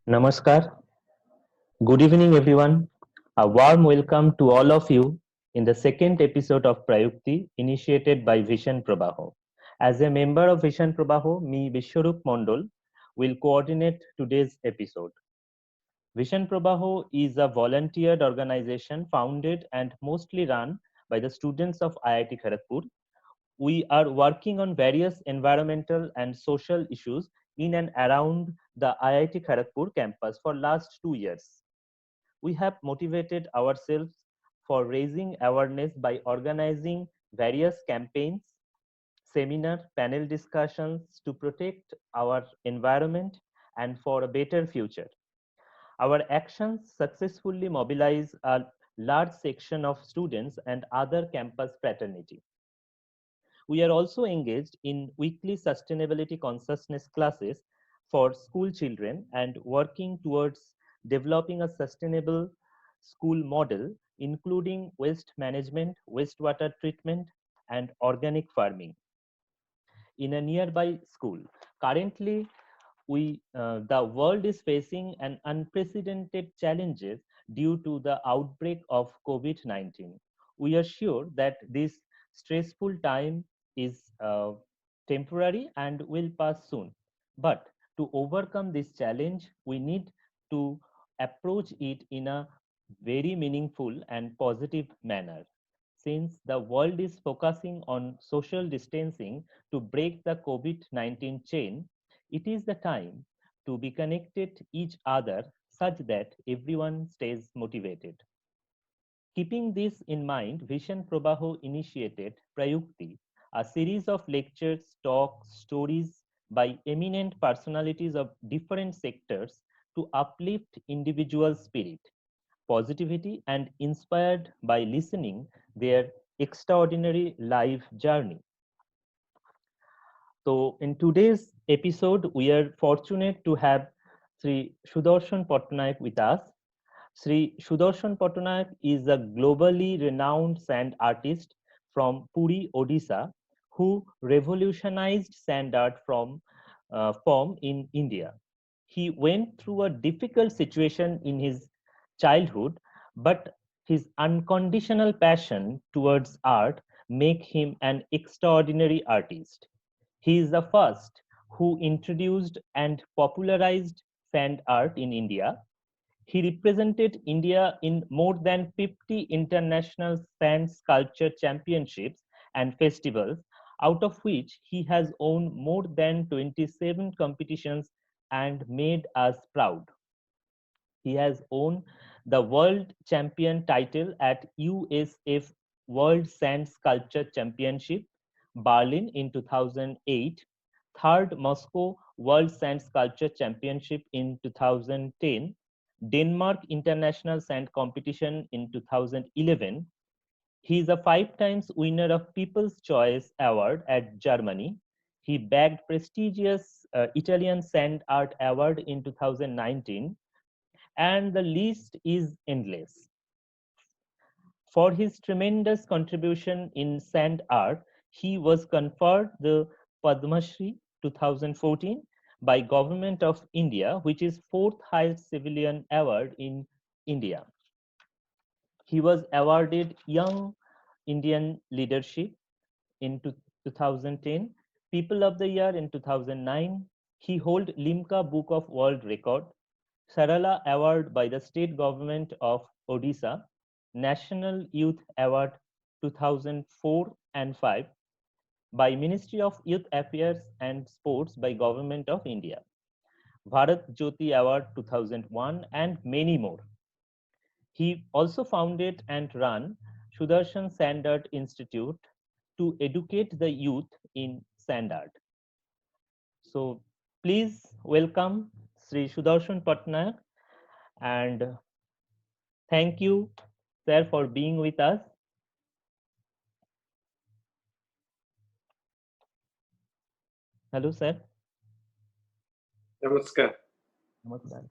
Namaskar. Good evening, everyone. A warm welcome to all of you in the second episode of Prayukti initiated by Vision Prabaho. As a member of Vision Prabaho, me Vishwarup Mondol will coordinate today's episode. Vision Prabaho is a volunteered organization founded and mostly run by the students of IIT Kharagpur. We are working on various environmental and social issues in and around the IIT Kharagpur campus for last 2 years. We have motivated ourselves for raising awareness by organizing various campaigns, seminar, panel discussions to protect our environment and for a better future. Our actions successfully mobilize a large section of students and other campus fraternity. We are also engaged in weekly sustainability consciousness classes for school children and working towards developing a sustainable school model, including waste management, wastewater treatment, and organic farming in a nearby school. Currently, the world is facing an unprecedented challenges due to the outbreak of COVID-19. We are sure that this stressful time is temporary and will pass soon. But to overcome this challenge, we need to approach it in a very meaningful and positive manner. Since the world is focusing on social distancing to break the COVID-19 chain, it is the time to be connected each other such that everyone stays motivated. Keeping this in mind, Vision Prabaho initiated Prayukti, a series of lectures, talks, stories by eminent personalities of different sectors to uplift individual spirit, positivity, and inspired by listening their extraordinary life journey. So, in today's episode, we are fortunate to have Sri Sudarshan Patnaik with us. Sri Sudarshan Patnaik is a globally renowned sand artist from Puri, Odisha, who revolutionized sand art from form in India. He went through a difficult situation in his childhood, but his unconditional passion towards art make him an extraordinary artist. He is the first who introduced and popularized sand art in India. He represented India in more than 50 international sand sculpture championships and festivals, out of which he has won more than 27 competitions and made us proud. He has won the world champion title at USF World Sand Sculpture Championship, Berlin in 2008, third Moscow World Sand Sculpture Championship in 2010, Denmark International Sand Competition in 2011. He is a 5 times winner of People's Choice Award at Germany. He bagged prestigious Italian Sand Art Award in 2019, and the list is endless. For his tremendous contribution in sand art, he was conferred the Padma Shri 2014 by Government of India, which is fourth highest civilian award in India. He was awarded Young Indian Leadership in 2010, People of the Year in 2009. He held Limca Book of World Record, Sarala Award by the State Government of Odisha, National Youth Award 2004 and 5 by Ministry of Youth Affairs and Sports by Government of India, Bharat Jyoti Award 2001, and many more. He also founded and ran Sudarshan Sand Art Institute to educate the youth in sand art. So please welcome Sri Sudarshan Patnaik, and thank you, sir, for being with us. Hello, sir. Namaskar. Namaskar.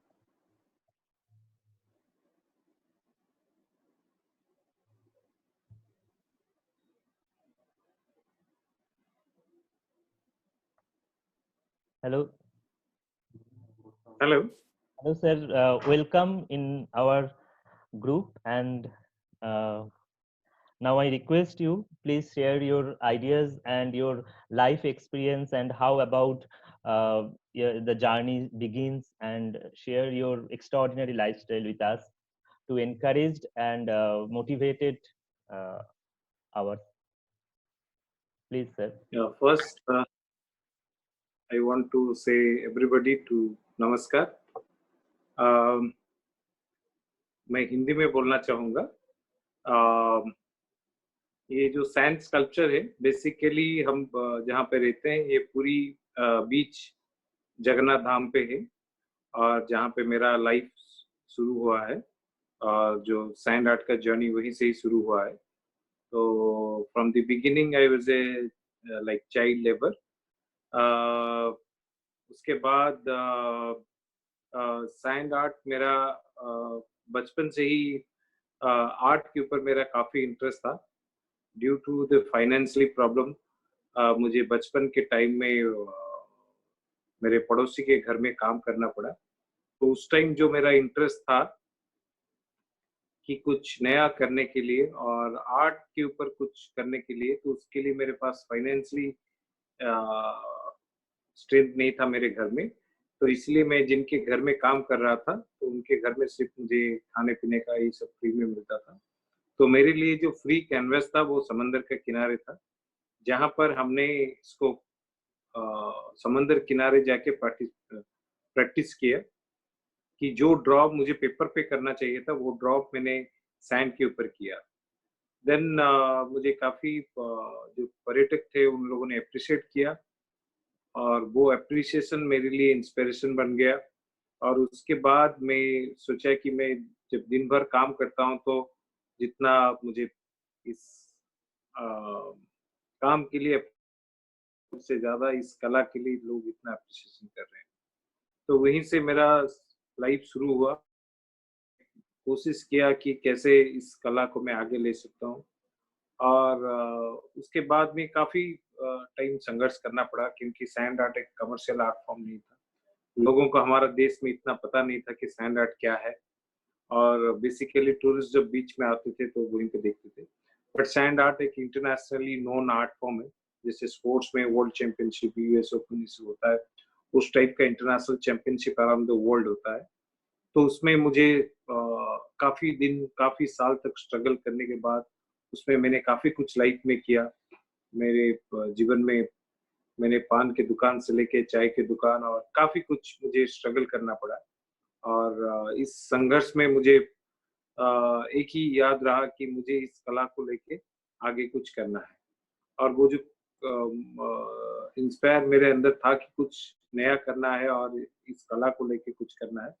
Hello. Hello. Hello, sir. Welcome in our group. And now I request you, please share your ideas and your life experience and how about the journey begins, and share your extraordinary lifestyle with us to encourage and motivated our. Please, sir. Yeah, first, I want to say everybody to नमस्कार. मैं हिंदी में बोलना चाहूँगा. ये जो sand sculpture है, basically हम जहाँ पे रहते हैं, ये पूरी बीच जगन्नाथ धाम पे है, और जहाँ पे मेरा लाइफ शुरू हुआ है, और जो सैंड आर्ट का जर्नी वहीं से ही शुरू हुआ है. तो from the beginning I was a like child labour. उसके बाद सैंड आर्ट मेरा बचपन से ही आर्ट के ऊपर मेरा काफ़ी इंटरेस्ट था. Due to the financially problem मुझे बचपन के टाइम में मेरे पड़ोसी के घर में काम करना पड़ा. तो उस टाइम जो मेरा इंटरेस्ट था कि कुछ नया करने के लिए और आर्ट के ऊपर कुछ करने के लिए, तो उसके लिए मेरे पास फाइनेंशियली स्ट्रेंथ नहीं था मेरे घर में. तो इसलिए मैं जिनके घर में काम कर रहा था, तो उनके घर में सिर्फ मुझे खाने पीने का ये सब फ्री में मिलता था. तो मेरे लिए जो फ्री कैनवस था वो समंदर के किनारे था, जहाँ पर हमने इसको समंदर किनारे जाके प्रैक्टिस किया कि जो ड्रॉप मुझे पेपर पे करना चाहिए था, वो ड्रॉप मैंने सैंड के ऊपर किया. देन मुझे काफ़ी जो पर्यटक थे उन लोगों ने अप्रिशिएट किया, और वो अप्रिसिएशन मेरे लिए इंस्पिरेशन बन गया. और उसके बाद मैं सोचा कि मैं जब दिन भर काम करता हूँ, तो जितना मुझे इस काम के लिए, उससे ज़्यादा इस कला के लिए लोग इतना अप्रिसिएशन कर रहे हैं. तो वहीं से मेरा लाइफ शुरू हुआ. कोशिश किया कि कैसे इस कला को मैं आगे ले सकता हूँ. और उसके बाद में काफ़ी टाइम संघर्ष करना पड़ा, क्योंकि सैंड आर्ट एक कमर्शियल आर्ट फॉर्म नहीं था. लोगों को हमारा देश में इतना पता नहीं था कि सैंड आर्ट क्या है, और बेसिकली टूरिस्ट जब बीच में आते थे तो वहीं पे देखते थे. बट सैंड आर्ट एक इंटरनेशनली नोन आर्ट फॉर्म है. जैसे स्पोर्ट्स में वर्ल्ड चैंपियनशिप, यूएस ओपन होता है, उस टाइप का international championship around the world होता है. तो उसमें मुझे काफ़ी दिन, काफ़ी साल तक स्ट्रगल करने के बाद उसमें मैंने काफ़ी कुछ लाइफ में किया. मेरे जीवन में मैंने पान की दुकान से लेके चाय की दुकान, और काफ़ी कुछ मुझे स्ट्रगल करना पड़ा. और इस संघर्ष में मुझे एक ही याद रहा कि मुझे इस कला को लेके आगे कुछ करना है. और वो जो इंस्पायर मेरे अंदर था कि कुछ नया करना है और इस कला को लेके कुछ करना है.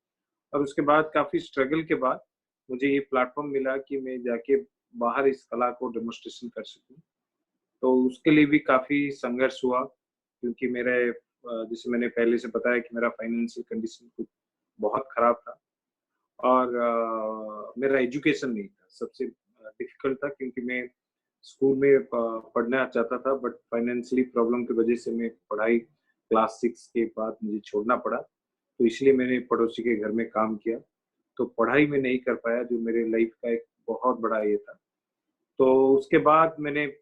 और उसके बाद काफ़ी स्ट्रगल के बाद मुझे ये प्लेटफॉर्म मिला कि मैं जाके बाहर इस कला को डेमोन्स्ट्रेशन कर सकूँ. तो उसके लिए भी काफ़ी संघर्ष हुआ, क्योंकि मेरे जैसे मैंने पहले से बताया कि मेरा फाइनेंशियल कंडीशन कुछ बहुत ख़राब था, और मेरा एजुकेशन नहीं था. सबसे डिफ़िकल्ट था, क्योंकि मैं स्कूल में पढ़ना चाहता था, बट फाइनेंशियली प्रॉब्लम की वजह से मैं पढ़ाई क्लास 6 के बाद मुझे छोड़ना पड़ा. तो इसलिए मैंने पड़ोसी के घर में काम किया. तो पढ़ाई में नहीं कर पाया, जो मेरे लाइफ का एक बहुत बड़ा ये था. तो उसके बाद मैंने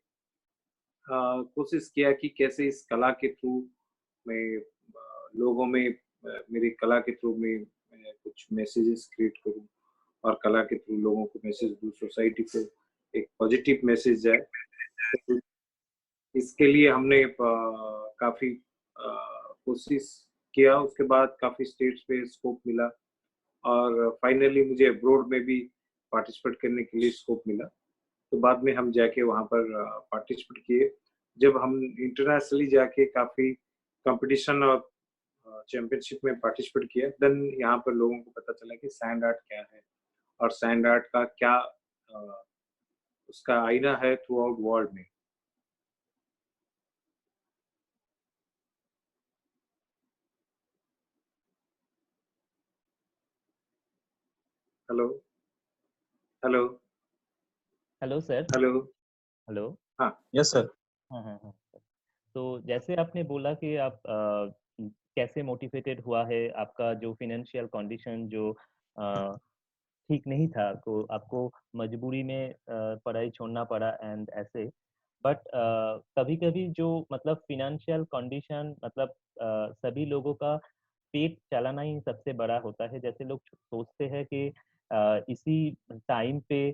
कोशिश किया कि कैसे इस कला के थ्रू मैं लोगों में मेरी कला के थ्रू मैं कुछ मैसेजेस क्रिएट करूं, और कला के थ्रू लोगों को मैसेज दूं, सोसाइटी को एक पॉजिटिव मैसेज जाए. तो इसके लिए हमने काफ़ी कोशिश किया. उसके बाद काफ़ी स्टेट्स पे स्कोप मिला, और फाइनली मुझे अब्रॉड में भी पार्टिसिपेट करने के लिए स्कोप मिला. तो बाद में हम जाके वहाँ पर पार्टिसिपेट किए. जब हम इंटरनेशनली जाके काफ़ी कंपटीशन और चैंपियनशिप में पार्टिसिपेट किया, देन यहाँ पर लोगों को पता चला कि सैंड आर्ट क्या है, और सैंड आर्ट का क्या उसका आईना है थ्रू आउट वर्ल्ड में. Hello hello hello sir. Hello. Hello. हाँ. Yes sir. हाँ हाँ हाँ. तो जैसे आपने बोला कि आप कैसे मोटिवेटेड हुआ है, आपका जो फाइनेंशियल कंडीशन जो ठीक नहीं था, तो आपको मजबूरी में पढ़ाई छोड़ना पड़ा एंड ऐसे। बट कभी-कभी जो मतलब फाइनेंशियल कंडीशन मतलब सभी लोगों का पेट चलाना ही सबसे बड़ा होता है। जैसे लोग सोचते हैं कि इसी टाइम पे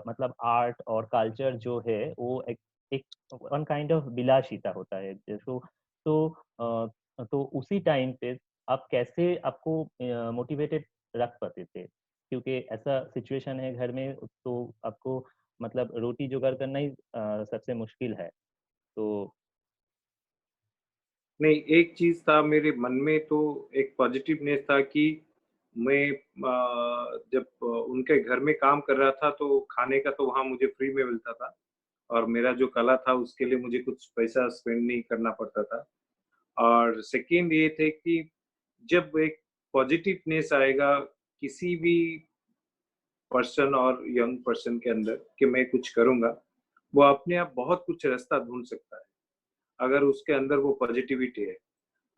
मतलब आर्ट और कल्चर जो है वो एक एक वन काइंड ऑफ विलासिता होता है। जैसो तो तो उसी टाइम पे आप कैसे आपको मोटिवेटेड रख पाते थे? क्योंकि ऐसा सिचुएशन है घर में, तो आपको मतलब रोटी जुगाड़ करना ही सबसे मुश्किल है। तो नहीं, एक चीज था मेरे मन में, तो एक पॉजिटिवनेस था कि मैं जब उनके घर में काम कर रहा था तो खाने का तो वहाँ मुझे फ्री में मिलता था, और मेरा जो कला था उसके लिए मुझे कुछ पैसा स्पेंड नहीं करना पड़ता था। और सेकंड ये थे कि जब एक पॉजिटिवनेस आएगा किसी भी पर्सन और यंग पर्सन के अंदर कि मैं कुछ करूँगा, वो अपने आप बहुत कुछ रास्ता ढूँढ सकता है, अगर उसके अंदर वो पॉजिटिविटी है।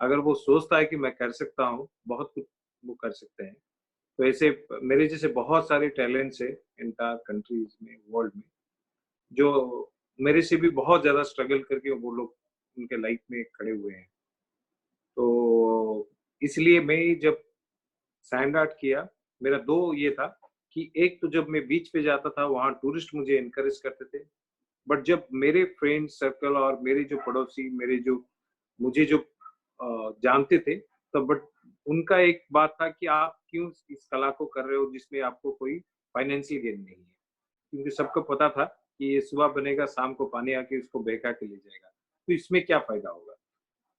अगर वो सोचता है कि मैं कर सकता हूँ, बहुत कुछ वो कर सकते हैं। तो ऐसे मेरे जैसे बहुत सारे टैलेंट्स हैं एंटायर कंट्रीज़ में, वर्ल्ड में, जो मेरे से भी बहुत ज़्यादा स्ट्रगल करके वो लोग उनके लाइफ में खड़े हुए हैं। तो इसलिए मैं जब सैंड आर्ट किया, मेरा 2 ये था कि एक तो जब मैं बीच पे जाता था, वहाँ टूरिस्ट मुझे एनकरेज करते थे। बट जब मेरे फ्रेंड सर्कल और मेरे जो पड़ोसी, मेरे जो मुझे जो जानते थे, तो बट उनका एक बात था कि आप क्यों इस कला को कर रहे हो जिसमें आपको कोई फाइनेंशियल गेन नहीं है। क्योंकि सबको पता था कि ये सुबह बनेगा, शाम को पानी आके इसको बहका के ले जाएगा। तो इसमें क्या फ़ायदा होगा?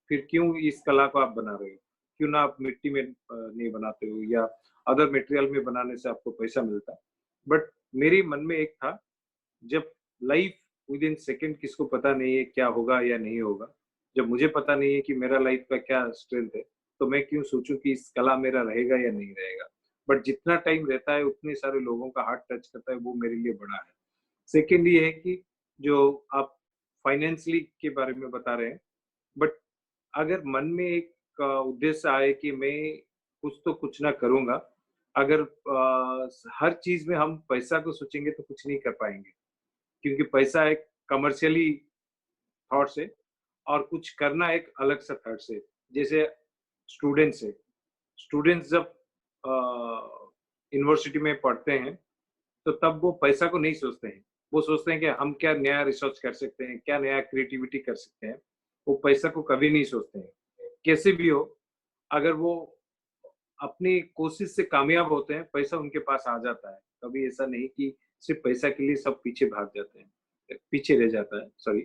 फिर क्यों इस कला को आप बना रहे हो? क्यों ना आप मिट्टी में नहीं बनाते हो या अदर मटेरियल में बनाने से आपको पैसा मिलता। बट मेरे मन में एक था, जब लाइफ विद इन सेकंड किसको पता नहीं है क्या होगा या नहीं होगा। जब मुझे पता नहीं है कि मेरा लाइफ का क्या स्ट्रेंथ है, तो मैं क्यों सोचूँ कि इस कला मेरा रहेगा या नहीं रहेगा। बट जितना टाइम रहता है उतने सारे लोगों का हार्ट टच करता है, वो मेरे लिए बड़ा है। सेकंड ये है कि जो आप फाइनेंशियली के बारे में बता रहे हैं, बट अगर मन में एक उद्देश्य आए कि मैं कुछ तो कुछ ना करूँगा, अगर हर चीज़ में हम पैसा को सोचेंगे तो कुछ नहीं कर पाएँगे। क्योंकि पैसा एक कमर्शियली थॉट्स है और कुछ करना एक अलग सा थॉट्स है। जैसे स्टूडेंट्स है, स्टूडेंट्स जब यूनिवर्सिटी में पढ़ते हैं, तो तब वो पैसा को नहीं सोचते हैं। वो सोचते हैं कि हम क्या नया रिसर्च कर सकते हैं, क्या नया क्रिएटिविटी कर सकते हैं। वो पैसा को कभी नहीं सोचते हैं। कैसे भी हो, अगर वो अपनी कोशिश से कामयाब होते हैं, पैसा उनके पास आ जाता है। कभी ऐसा नहीं कि सिर्फ़ पैसा के लिए सब पीछे भाग जाते हैं, पीछे रह जाता है, सॉरी।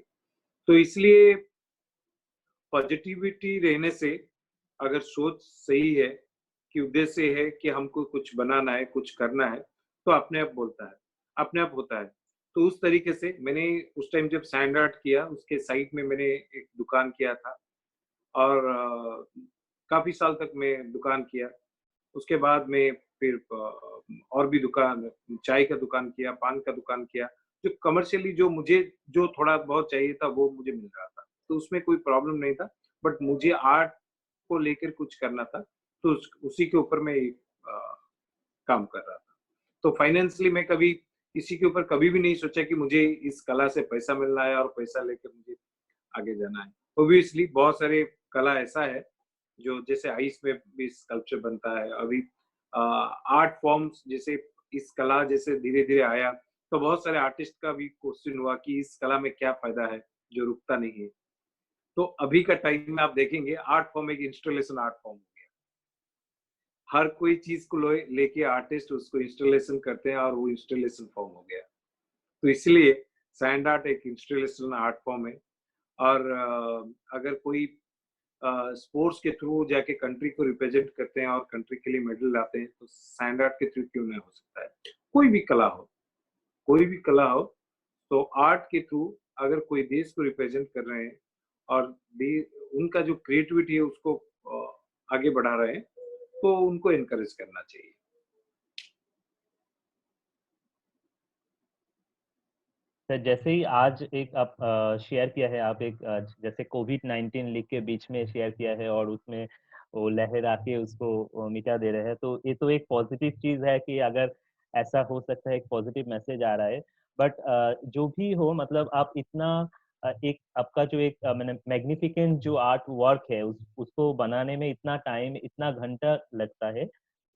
तो इसलिए पॉजिटिविटी रहने से, अगर सोच सही है कि उद्देश्य है कि हमको कुछ बनाना है, कुछ करना है, तो अपने आप बोलता है, अपने आप होता है। तो उस तरीके से मैंने उस टाइम जब सैंड आर्ट किया, उसके साइड में मैंने एक दुकान किया था और काफ़ी साल तक मैं दुकान किया। उसके बाद में फिर और भी दुकान, चाय का दुकान किया, पान का दुकान किया। जो कमर्शियली जो मुझे जो थोड़ा बहुत चाहिए था वो मुझे मिल रहा था। तो उसमें कोई प्रॉब्लम नहीं था। बट मुझे आर्ट को लेकर कुछ करना था, तो उसी के ऊपर मैं काम कर रहा था। तो फाइनेंशियली मैं कभी किसी के ऊपर कभी भी नहीं सोचा कि मुझे इस कला से पैसा मिलना है और पैसा लेकर मुझे आगे जाना है। ऑब्वियसली बहुत सारे कला ऐसा है जो जैसे आइस में भी स्कल्पचर बनता है। अभी आर्ट फॉर्म्स जैसे इस कला जैसे धीरे-धीरे आया, तो बहुत सारे आर्टिस्ट का भी क्वेश्चन हुआ कि इस कला में क्या फ़ायदा है, जो रुकता नहीं है। तो अभी का टाइम में आप देखेंगे आर्ट फॉर्म एक इंस्टॉलेशन आर्ट फॉर्म हो गया। हर कोई चीज़ को लोए लेके आर्टिस्ट उसको इंस्टॉलेशन करते हैं और वो इंस्टॉलेशन फॉर्म हो गया। तो इसलिए सैंड आर्ट एक इंस्टॉलेशन आर्ट फॉर्म है। और अगर कोई स्पोर्ट्स के थ्रू जाके कंट्री को रिप्रेजेंट करते हैं और कंट्री के लिए मेडल लाते हैं, तो सैंड आर्ट के थ्रू क्यों नहीं हो सकता है। कोई भी कला हो, कोई भी कला हो, तो आर्ट के थ्रू अगर कोई देश को रिप्रेजेंट कर रहे हैं और उनका जो क्रिएटिविटी है उसको आगे बढ़ा रहे हैं, तो उनको एनकरेज करना चाहिए। सर जैसे ही आज एक आप शेयर किया है, आप एक जैसे कोविड-19 लिख के बीच में शेयर किया है और उसमें वो लहर आके उसको मिटा दे रहे हैं, तो ये तो एक पॉजिटिव चीज़ है कि अगर ऐसा हो सकता है, एक पॉजिटिव मैसेज आ रहा है। बट जो भी हो, मतलब आप इतना एक आपका जो एक मैंने मैग्निफिकेंट जो आर्ट वर्क है उसको बनाने में इतना टाइम, इतना घंटा लगता है।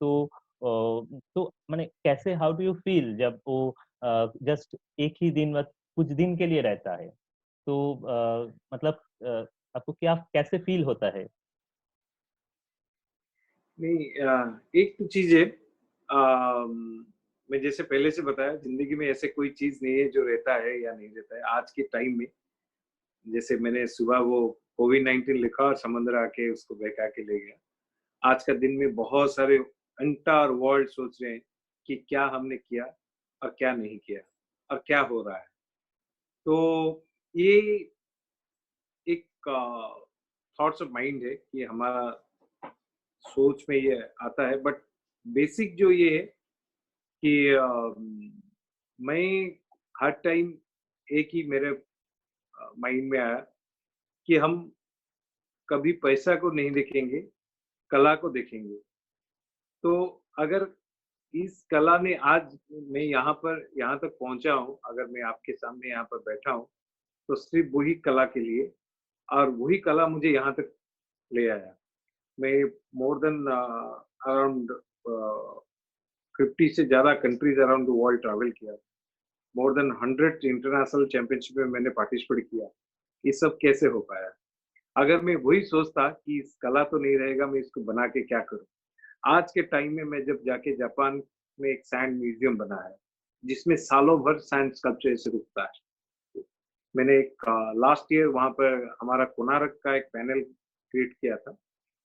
तो माने कैसे, हाउ डू यू फील जब वो जस्ट एक ही दिन व कुछ दिन के लिए रहता है? तो मतलब आपको क्या कैसे फ़ील होता है? नहीं, एक तो चीज़ है, मैं जैसे पहले से बताया, ज़िंदगी में ऐसे कोई चीज़ नहीं है जो रहता है या नहीं रहता है। आज के टाइम में जैसे मैंने सुबह वो कोविड-19 लिखा और समुद्र आके उसको बहका के ले गया। आज का दिन में बहुत सारे एंटायर वर्ल्ड सोच रहे हैं कि क्या हमने किया और क्या नहीं किया और क्या हो रहा है। तो ये एक थॉट्स ऑफ माइंड है कि हमारा सोच में ये आता है, बट बेसिक जो ये है कि मैं हर टाइम एक ही मेरे माइंड में आया कि हम कभी पैसा को नहीं देखेंगे, कला को देखेंगे। तो अगर इस कला ने आज मैं यहाँ तक पहुँचा हूँ, अगर मैं आपके सामने यहाँ पर बैठा हूँ, तो सिर्फ़ वही कला के लिए, और वही कला मुझे यहाँ तक ले आया। मैं मोर देन अराउंड 50 से ज़्यादा countries around the world travel किया। मोर देन 100 इंटरनेशनल चैंपियनशिप में मैंने पार्टिसिपेट किया। ये सब कैसे हो पाया? अगर मैं वही सोचता कि इस कला तो नहीं रहेगा, मैं इसको बना के क्या करूँ? आज के टाइम में मैं जब जाके जापान में एक सैंड म्यूज़ियम बना है, जिसमें सालों भर सैंड स्कल्पचर ऐसे रुकता है। मैंने एक लास्ट ईयर वहाँ पर हमारा कोणार्क का एक पैनल क्रिएट किया था,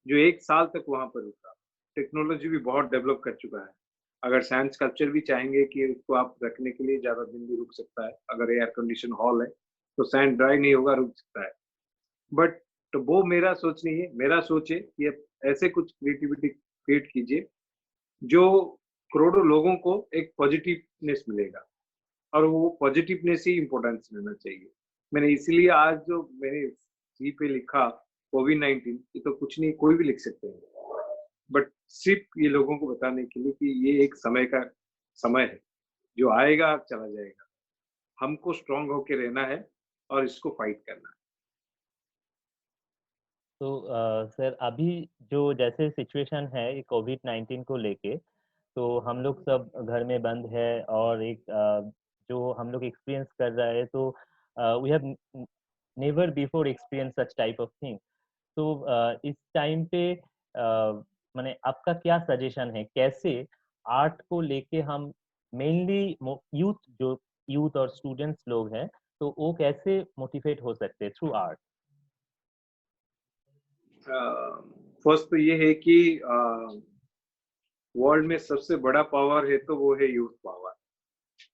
जो 1 साल तक वहाँ पर रुका। टेक्नोलॉजी भी बहुत डेवलप कर चुका है। अगर सैंड स्कल्पचर भी चाहेंगे कि उसको आप रखने के लिए ज़्यादा दिन भी रुक सकता है। अगर एयर कंडीशन हॉल है, तो सैंड ड्राई नहीं होगा, रुक सकता है। बट तो वो मेरा सोच नहीं है। मेरा सोच है कि आप ऐसे कुछ क्रिएटिविटी क्रिएट कीजिए, जो करोड़ों लोगों को एक पॉजिटिवनेस मिलेगा, और वो पॉजिटिवनेस ही इम्पोर्टेंस लेना चाहिए। मैंने इसीलिए आज जो मैंने सी पे लिखा कोविड-19, ये तो कुछ नहीं, कोई भी लिख सकते हैं। बट सिर्फ़ ये लोगों को बताने के लिए कि ये एक समय है, जो आएगा चला जाएगा। हमको स्ट्रॉन्ग होके रहना है और इसको फाइट करना है। तो सर अभी जो जैसे सिचुएशन है ये कोविड-19 को लेके, तो हम लोग सब घर में बंद है और एक जो हम लोग एक्सपीरियंस कर रहे हैं, तो we have never before experience such type of thing. तो इस टाइम पे माने आपका क्या सजेशन है, कैसे आर्ट को लेके हम मेनली यूथ, जो यूथ और स्टूडेंट्स लोग हैं, तो वो कैसे मोटिवेट हो सकते हैं थ्रू आर्ट? फर्स्ट तो ये है कि वर्ल्ड में सबसे बड़ा पावर है तो वो है यूथ पावर।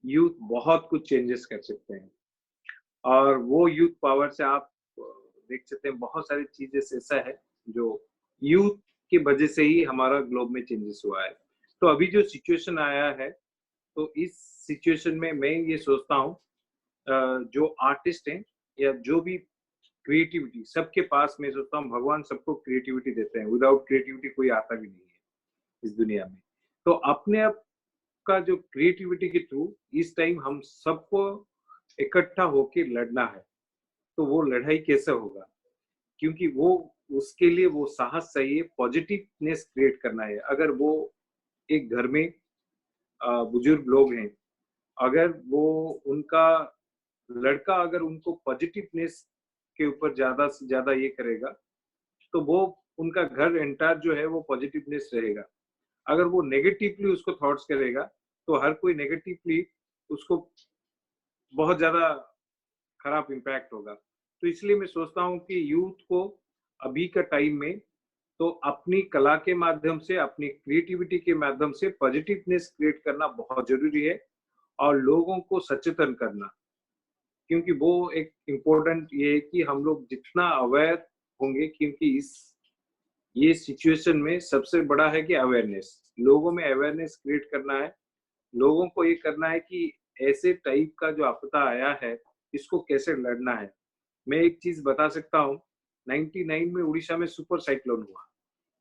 यूथ बहुत कुछ चेंजेस कर सकते हैं, और वो यूथ पावर से आप देख सकते हैं बहुत सारी चीजें ऐसा है जो यूथ की वजह से ही हमारा ग्लोब में चेंजेस हुआ है। तो अभी जो सिचुएशन आया है, तो इस सिचुएशन में मैं ये सोचता हूँ, जो आर्टिस्ट हैं या जो भी क्रिएटिविटी सबके पास, मैं सोचता हूँ भगवान सबको क्रिएटिविटी देते हैं। विदाउट क्रिएटिविटी कोई आता भी नहीं है इस दुनिया में। तो अपने आप का जो क्रिएटिविटी के थ्रू इस टाइम हम सबको इकट्ठा होके लड़ना है। तो वो लड़ाई कैसे होगा? क्योंकि वो उसके लिए वो साहस चाहिए, पॉजिटिवनेस क्रिएट करना है। अगर वो एक घर में बुजुर्ग लोग हैं, अगर वो उनका लड़का अगर उनको पॉजिटिवनेस के ऊपर ज़्यादा से ज़्यादा ये करेगा, तो वो उनका घर एंटायर जो है वो पॉजिटिवनेस रहेगा। अगर वो नेगेटिवली उसको थॉट्स करेगा, तो हर कोई नेगेटिवली उसको बहुत ज़्यादा खराब इम्पैक्ट होगा। तो इसलिए मैं सोचता हूँ कि यूथ को अभी का टाइम में तो अपनी कला के माध्यम से, अपनी क्रिएटिविटी के माध्यम से पॉजिटिवनेस क्रिएट करना बहुत ज़रूरी है, और लोगों को सचेतन करना। क्योंकि वो एक इम्पोर्टेंट ये है कि हम लोग जितना अवेयर होंगे, क्योंकि इस ये सिचुएशन में सबसे बड़ा है कि अवेयरनेस। लोगों में अवेयरनेस क्रिएट करना है। लोगों को ये करना है कि ऐसे टाइप का जो आपदा आया है, इसको कैसे लड़ना है। मैं एक चीज बता सकता हूँ, 99 में उड़ीसा में सुपर साइक्लोन हुआ।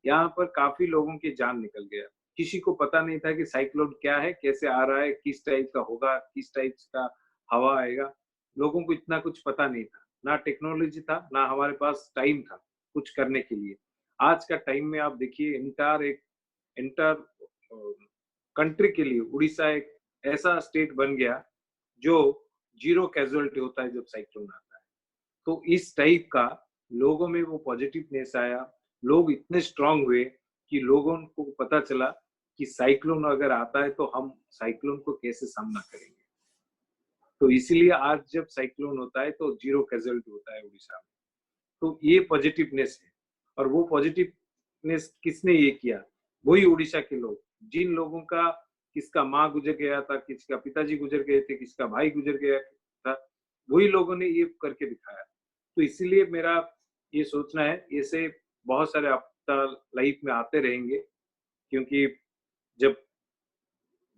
यहाँ पर काफी लोगों की जान निकल गया। किसी को पता नहीं था कि साइक्लोन क्या है, कैसे आ रहा है, किस टाइप का होगा, किस टाइप का हवा आएगा। लोगों को इतना कुछ पता नहीं था, ना टेक्नोलॉजी था, ना हमारे पास टाइम था कुछ करने के लिए। आज का टाइम में आप देखिए, इंटर कंट्री के लिए उड़ीसा एक ऐसा स्टेट बन गया जो जीरो कैजुअलिटी होता है जब साइक्लोन आता है। तो इस टाइप का लोगों में वो पॉजिटिवनेस आया। लोग इतने स्ट्रांग हुए कि लोगों को पता चला कि साइक्लोन अगर आता है तो हम साइक्लोन को कैसे सामना करेंगे। तो इसीलिए आज जब साइक्लोन होता है तो जीरो कैजुअलिटी होता है उड़ीसा में। तो ये पॉजिटिवनेस है। और वो पॉजिटिवनेस किसने ये किया? वही उड़ीसा के लोग, जिन लोगों का किसका माँ गुजर गया था, किसका पिताजी गुजर गए थे, किसका भाई गुजर गया था, वही लोगों ने ये करके दिखाया। तो इसीलिए मेरा ये सोचना है, ऐसे बहुत सारे आपदा लाइफ में आते रहेंगे, क्योंकि जब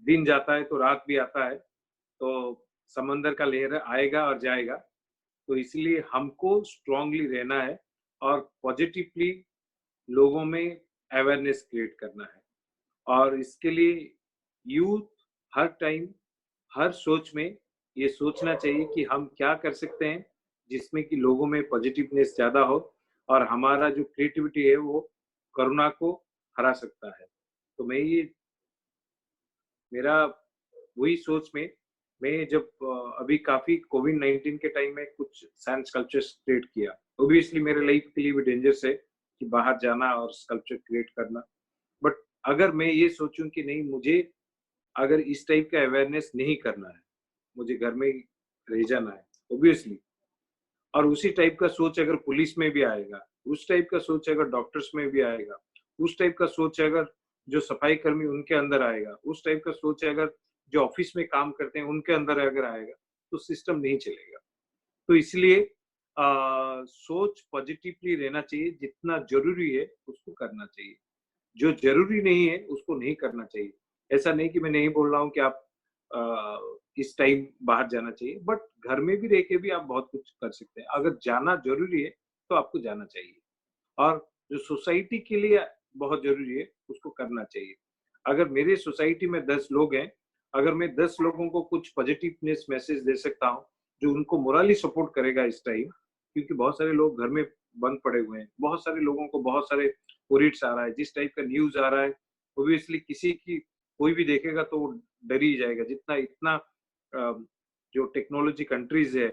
दिन जाता है तो रात भी आता है, तो समंदर का लहर आएगा और जाएगा। तो इसलिए हमको स्ट्रांगली रहना है और पॉजिटिवली लोगों में अवेयरनेस क्रिएट करना है। और इसके लिए यूथ हर टाइम, हर सोच में ये सोचना चाहिए कि हम क्या कर सकते हैं जिसमें कि लोगों में पॉजिटिवनेस ज्यादा हो और हमारा जो क्रिएटिविटी है वो कोरोना को हरा सकता है। तो मैं ये मेरा वही सोच में, मैं जब अभी काफी कोविड-19 के टाइम में कुछ साइंस स्कल्पचर्स क्रिएट किया। ऑब्वियसली मेरे लाइफ के लिए भी डेंजरस है कि बाहर जाना और स्कल्पचर क्रिएट करना। बट अगर मैं ये सोचूं कि नहीं, मुझे अगर इस टाइप का अवेयरनेस नहीं करना है, मुझे घर में ही रह जाना है, ऑब्वियसली। और उसी टाइप का सोच अगर पुलिस में भी आएगा, उस टाइप का सोच अगर डॉक्टर्स में भी आएगा, उस टाइप का सोच अगर जो सफाई कर्मी उनके अंदर आएगा, उस टाइप का सोच अगर जो ऑफिस में काम करते हैं उनके अंदर अगर आएगा, तो सिस्टम नहीं चलेगा। तो इसलिए सोच पॉजिटिवली रहना चाहिए, जितना जरूरी है उसको करना चाहिए, जो जरूरी नहीं है उसको नहीं करना चाहिए। ऐसा नहीं कि मैं नहीं बोल रहा हूँ कि आप इस टाइम बाहर जाना चाहिए, बट घर में भी रह के भी आप बहुत कुछ कर सकते हैं। अगर जाना जरूरी है तो आपको जाना चाहिए, और जो सोसाइटी के लिए बहुत जरूरी है उसको करना चाहिए। अगर मेरे सोसाइटी में 10 लोग हैं, अगर मैं 10 लोगों को कुछ पॉजिटिवनेस मैसेज दे सकता हूँ जो उनको मोरली सपोर्ट करेगा इस टाइम, क्योंकि बहुत सारे लोग घर में बंद पड़े हुए हैं, बहुत सारे लोगों को बहुत सारे ओरिट्स आ रहा है, जिस टाइप का न्यूज आ रहा है, ऑब्वियसली किसी की कोई भी देखेगा तो वो डर ही जाएगा। जितना इतना जो टेक्नोलॉजी कंट्रीज है,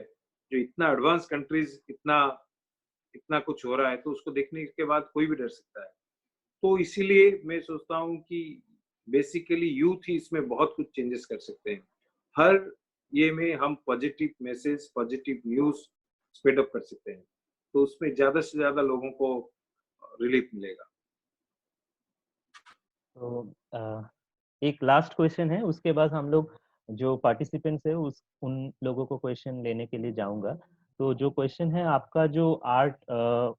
जो इतना एडवांस कंट्रीज, इतना इतना कुछ हो रहा है, तो उसको देखने के बाद कोई भी डर सकता है। तो इसीलिए मैं सोचता हूँ कि बेसिकली यूथ ही इसमें बहुत कुछ चेंजेस कर सकते हैं। हर ये में हम positive message, positive news spread up कर सकते हैं, तो उसमें ज्यादा से ज्यादा लोगों को रिलीफ मिलेगा। तो एक लास्ट क्वेश्चन है, उसके बाद हम लोग जो पार्टिसिपेंट्स है उस उन लोगों को क्वेश्चन लेने के लिए जाऊंगा। तो जो क्वेश्चन है, आपका जो आर्ट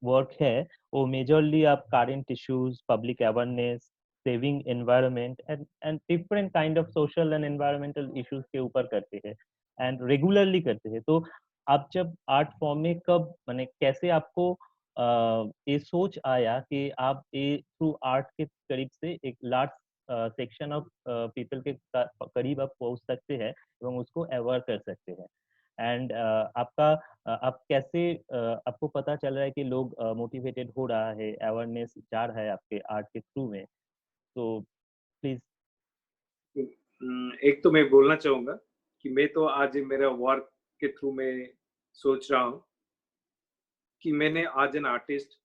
वर्क है वो मेजरली आप current issues, public awareness, saving environment and different kind of social and environmental issues के ऊपर करते हैं एंड रेगुलरली करते हैं। तो आप जब आर्ट फॉर्म में कब, माने कैसे आपको ये सोच आया कि आप ये थ्रू आर्ट के करीब से एक लार्ज सेक्शन ऑफ पीपल के करीब आप पहुंच सकते हैं एवं उसको अवेयर कर सकते हैं? एंड आपका आप कैसे आपको पता चल रहा है कि लोग मोटिवेटेड हो रहा है, अवेयरनेस जा रहा है आपके आर्ट के थ्रू में? तो प्लीज। एक तो मैं बोलना चाहूंगा कि मैं तो आज मेरा वर्क के थ्रू में सोच रहा हूँ कि मैंने आज एन आर्टिस्ट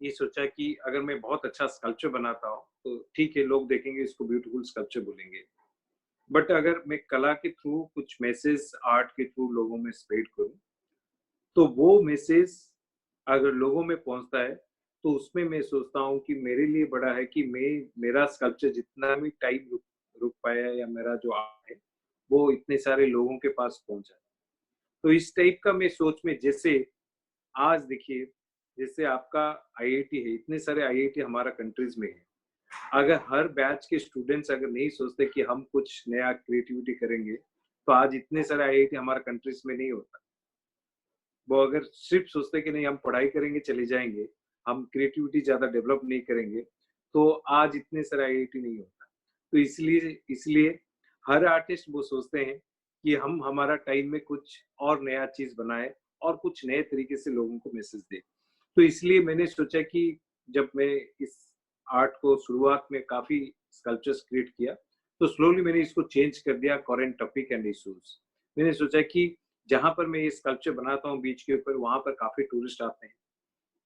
ये सोचा कि अगर मैं बहुत अच्छा स्कल्पचर बनाता हूँ तो ठीक है, लोग देखेंगे इसको ब्यूटीफुल स्कल्पचर बोलेंगे। बट अगर मैं कला के थ्रू कुछ मैसेज आर्ट के थ्रू लोगों में स्प्रेड करूँ, तो वो मैसेज अगर लोगों में पहुंचता है, तो उसमें मैं सोचता हूँ कि मेरे लिए बड़ा है कि मैं मेरा स्कल्पचर जितना भी टाइम रुक रुक पाया या मेरा जो आर्ट है वो इतने सारे लोगों के पास पहुंचा। तो इस टाइप का मैं सोच में, जैसे आज देखिए, जैसे आपका आईआईटी है, इतने सारे आईआईटी हमारा कंट्रीज में है। अगर हर बैच के स्टूडेंट्स अगर नहीं सोचते कि हम कुछ नया क्रिएटिविटी करेंगे, तो आज इतने सारे IIT हमारे कंट्रीज में नहीं होता। वो अगर सिर्फ सोचते कि नहीं हम पढ़ाई करेंगे चले जाएंगे, हम क्रिएटिविटी ज्यादा डेवलप नहीं करेंगे, तो आज इतने सारे IIT नहीं होता। तो इसलिए इसलिए हर आर्टिस्ट वो सोचते हैं कि हम हमारा टाइम में कुछ और नया चीज बनाए और कुछ नए तरीके से लोगों को मैसेज दे। तो इसलिए मैंने सोचा कि जब मैं इस आर्ट को शुरुआत में काफी स्कल्पचर्स क्रिएट किया, तो स्लोली मैंने इसको चेंज कर दिया करेंट टॉपिक एंड इश्यूज। मैंने सोचा कि जहां पर मैं ये स्कल्पचर बनाता हूँ बीच के ऊपर, वहां पर काफी टूरिस्ट आते हैं,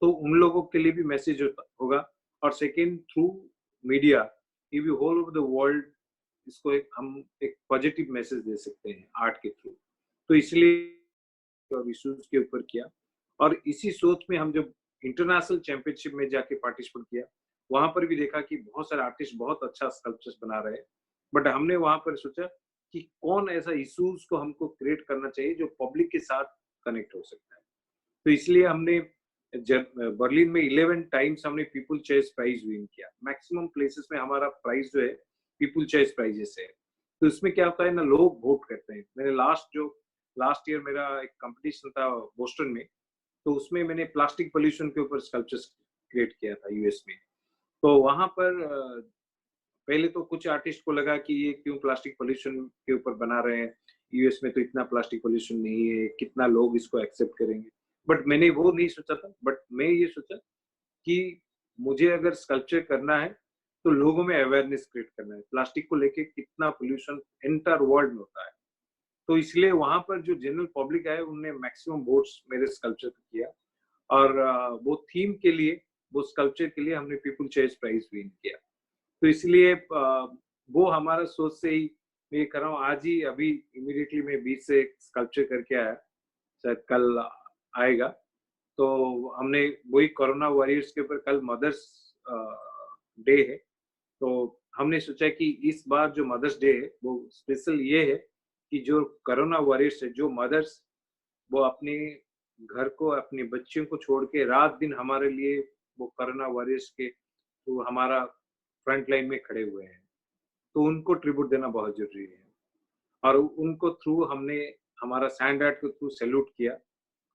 तो उन लोगों के लिए भी मैसेज होगा। और सेकेंड, थ्रू मीडिया ये होल ओवर द वर्ल्ड इसको हम एक पॉजिटिव मैसेज दे सकते हैं आर्ट के थ्रू। तो इसलिए इश्यूज के ऊपर किया, और इसी सोच में हम जब इंटरनेशनल चैंपियनशिप में जाके पार्टिसिपेट किया, वहां पर भी देखा कि बहुत सारे आर्टिस्ट बहुत अच्छा स्कल्पचर्स बना रहे हैं, बट हमने वहां पर सोचा कि कौन ऐसा इश्यूज को हमको क्रिएट करना चाहिए जो पब्लिक के साथ कनेक्ट हो सकता है। तो इसलिए हमने बर्लिन में 11 टाइम्स हमने पीपल चॉइस प्राइज विन किया। मैक्सिमम प्लेसेस में हमारा प्राइज जो है पीपल चॉइस प्राइजेस है। तो इसमें क्या होता है ना, लोग वोट करते हैं। मैंने लास्ट ईयर मेरा एक कंपटीशन था बोस्टन में, तो उसमें मैंने प्लास्टिक पोल्यूशन के ऊपर स्कल्पचर्स क्रिएट किया था यूएस में। तो वहां पर पहले तो कुछ आर्टिस्ट को लगा कि ये क्यों प्लास्टिक पोल्यूशन के ऊपर बना रहे हैं, यूएस में तो इतना प्लास्टिक पोल्यूशन नहीं है, कितना लोग इसको एक्सेप्ट करेंगे। बट मैंने वो नहीं सोचा था, बट मैं ये सोचा कि मुझे अगर स्कल्पचर करना है तो लोगों में अवेयरनेस क्रिएट करना है, प्लास्टिक को लेके कितना पोल्यूशन एंटायर वर्ल्ड में होता है। तो इसलिए वहां पर जो जनरल पब्लिक है उनने मैक्सिमम वोट्स मेरे स्कल्पचर को किया, और वो थीम के लिए, वो स्कल्पचर के लिए हमने पीपल चॉइस प्राइज विन किया। तो इसलिए वो हमारा सोच से ही मैं कर रहा हूँ। आज ही अभी इमीडिएटली मैं बीच से स्कल्पचर करके आया, शायद कल आएगा। तो हमने वही कोरोना वॉरियर्स के ऊपर, कल मदर्स डे है, तो हमने सोचा कि इस बार जो मदर्स डे है वो स्पेशल ये है कि जो कोरोना वॉरियर्स है, जो मदर्स वो अपने घर को, अपने बच्चों को छोड़ के रात दिन हमारे लिए वो कोरोना वॉरियर्स के तो हमारा फ्रंट लाइन में खड़े हुए हैं, तो उनको ट्रिब्यूट देना बहुत जरूरी है। और उनको थ्रू हमने हमारा सैंड आर्ट के थ्रू सैल्यूट किया,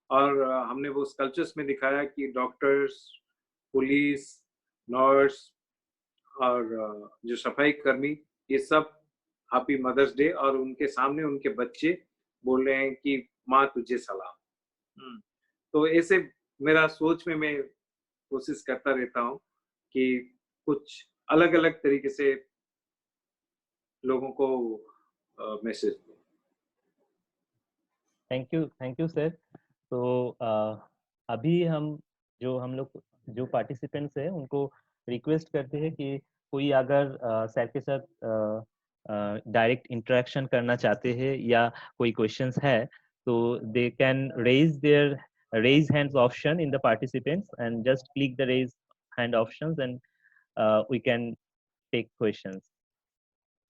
और हमने वो स्कल्पचर्स में दिखाया कि डॉक्टर्स, पुलिस, नर्स और जो सफाई कर्मी, ये सब हैप्पी मदर्स डे, और उनके सामने उनके बच्चे बोल रहे हैं कि माँ तुझे सलाम। तो ऐसे मेरा सोच में मैं कोशिश करता रहता हूँ कि कुछ अलग अलग तरीके से लोगों को मैसेज दूं। Thank you sir. तो अभी हम लोग जो पार्टिसिपेंट्स हैं उनको रिक्वेस्ट करते हैं कि कोई अगर सर के साथ डायरेक्ट इंटरेक्शन करना चाहते हैं या कोई क्वेश्चंस है, तो they can raise hands option in the participants and just click the raise hand options, and we can take questions.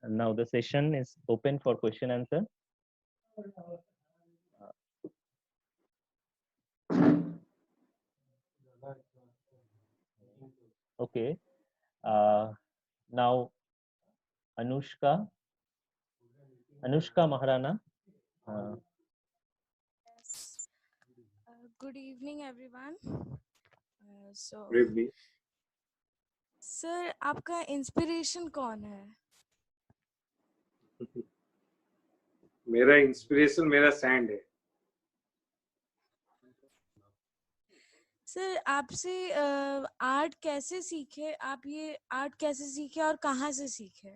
And now the session is open for question answer. Okay. Now Anushka Maharana. Yes. Good evening, everyone. So, Bravely. Sir आपका inspiration कौन है? मेरा inspiration मेरा sand है। Sir आपसे art कैसे सीखे? आप ये आर्ट कैसे सीखे और कहाँ से सीखे?